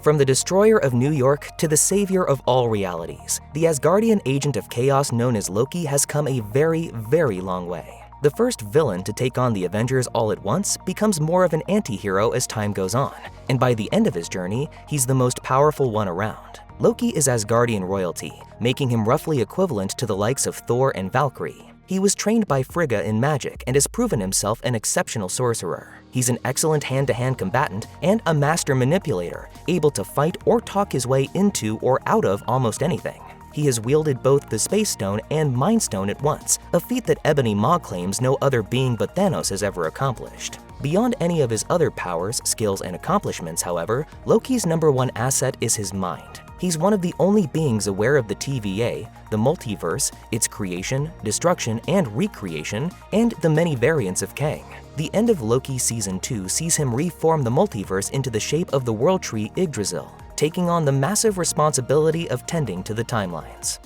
From the destroyer of New York to the savior of all realities, the Asgardian agent of chaos known as Loki has come a very, very long way. The first villain to take on the Avengers all at once becomes more of an anti-hero as time goes on, and by the end of his journey, he's the most powerful one around. Loki is Asgardian royalty, making him roughly equivalent to the likes of Thor and Valkyrie. He was trained by Frigga in magic and has proven himself an exceptional sorcerer. He's an excellent hand-to-hand combatant and a master manipulator, able to fight or talk his way into or out of almost anything. He has wielded both the Space Stone and Mind Stone at once, a feat that Ebony Maw claims no other being but Thanos has ever accomplished. Beyond any of his other powers, skills, and accomplishments, however, Loki's #1 asset is his mind. He's one of the only beings aware of the TVA, the multiverse, its creation, destruction, and recreation, and the many variants of Kang. The end of Loki Season 2 sees him reform the multiverse into the shape of the world tree Yggdrasil, taking on the massive responsibility of tending to the timelines.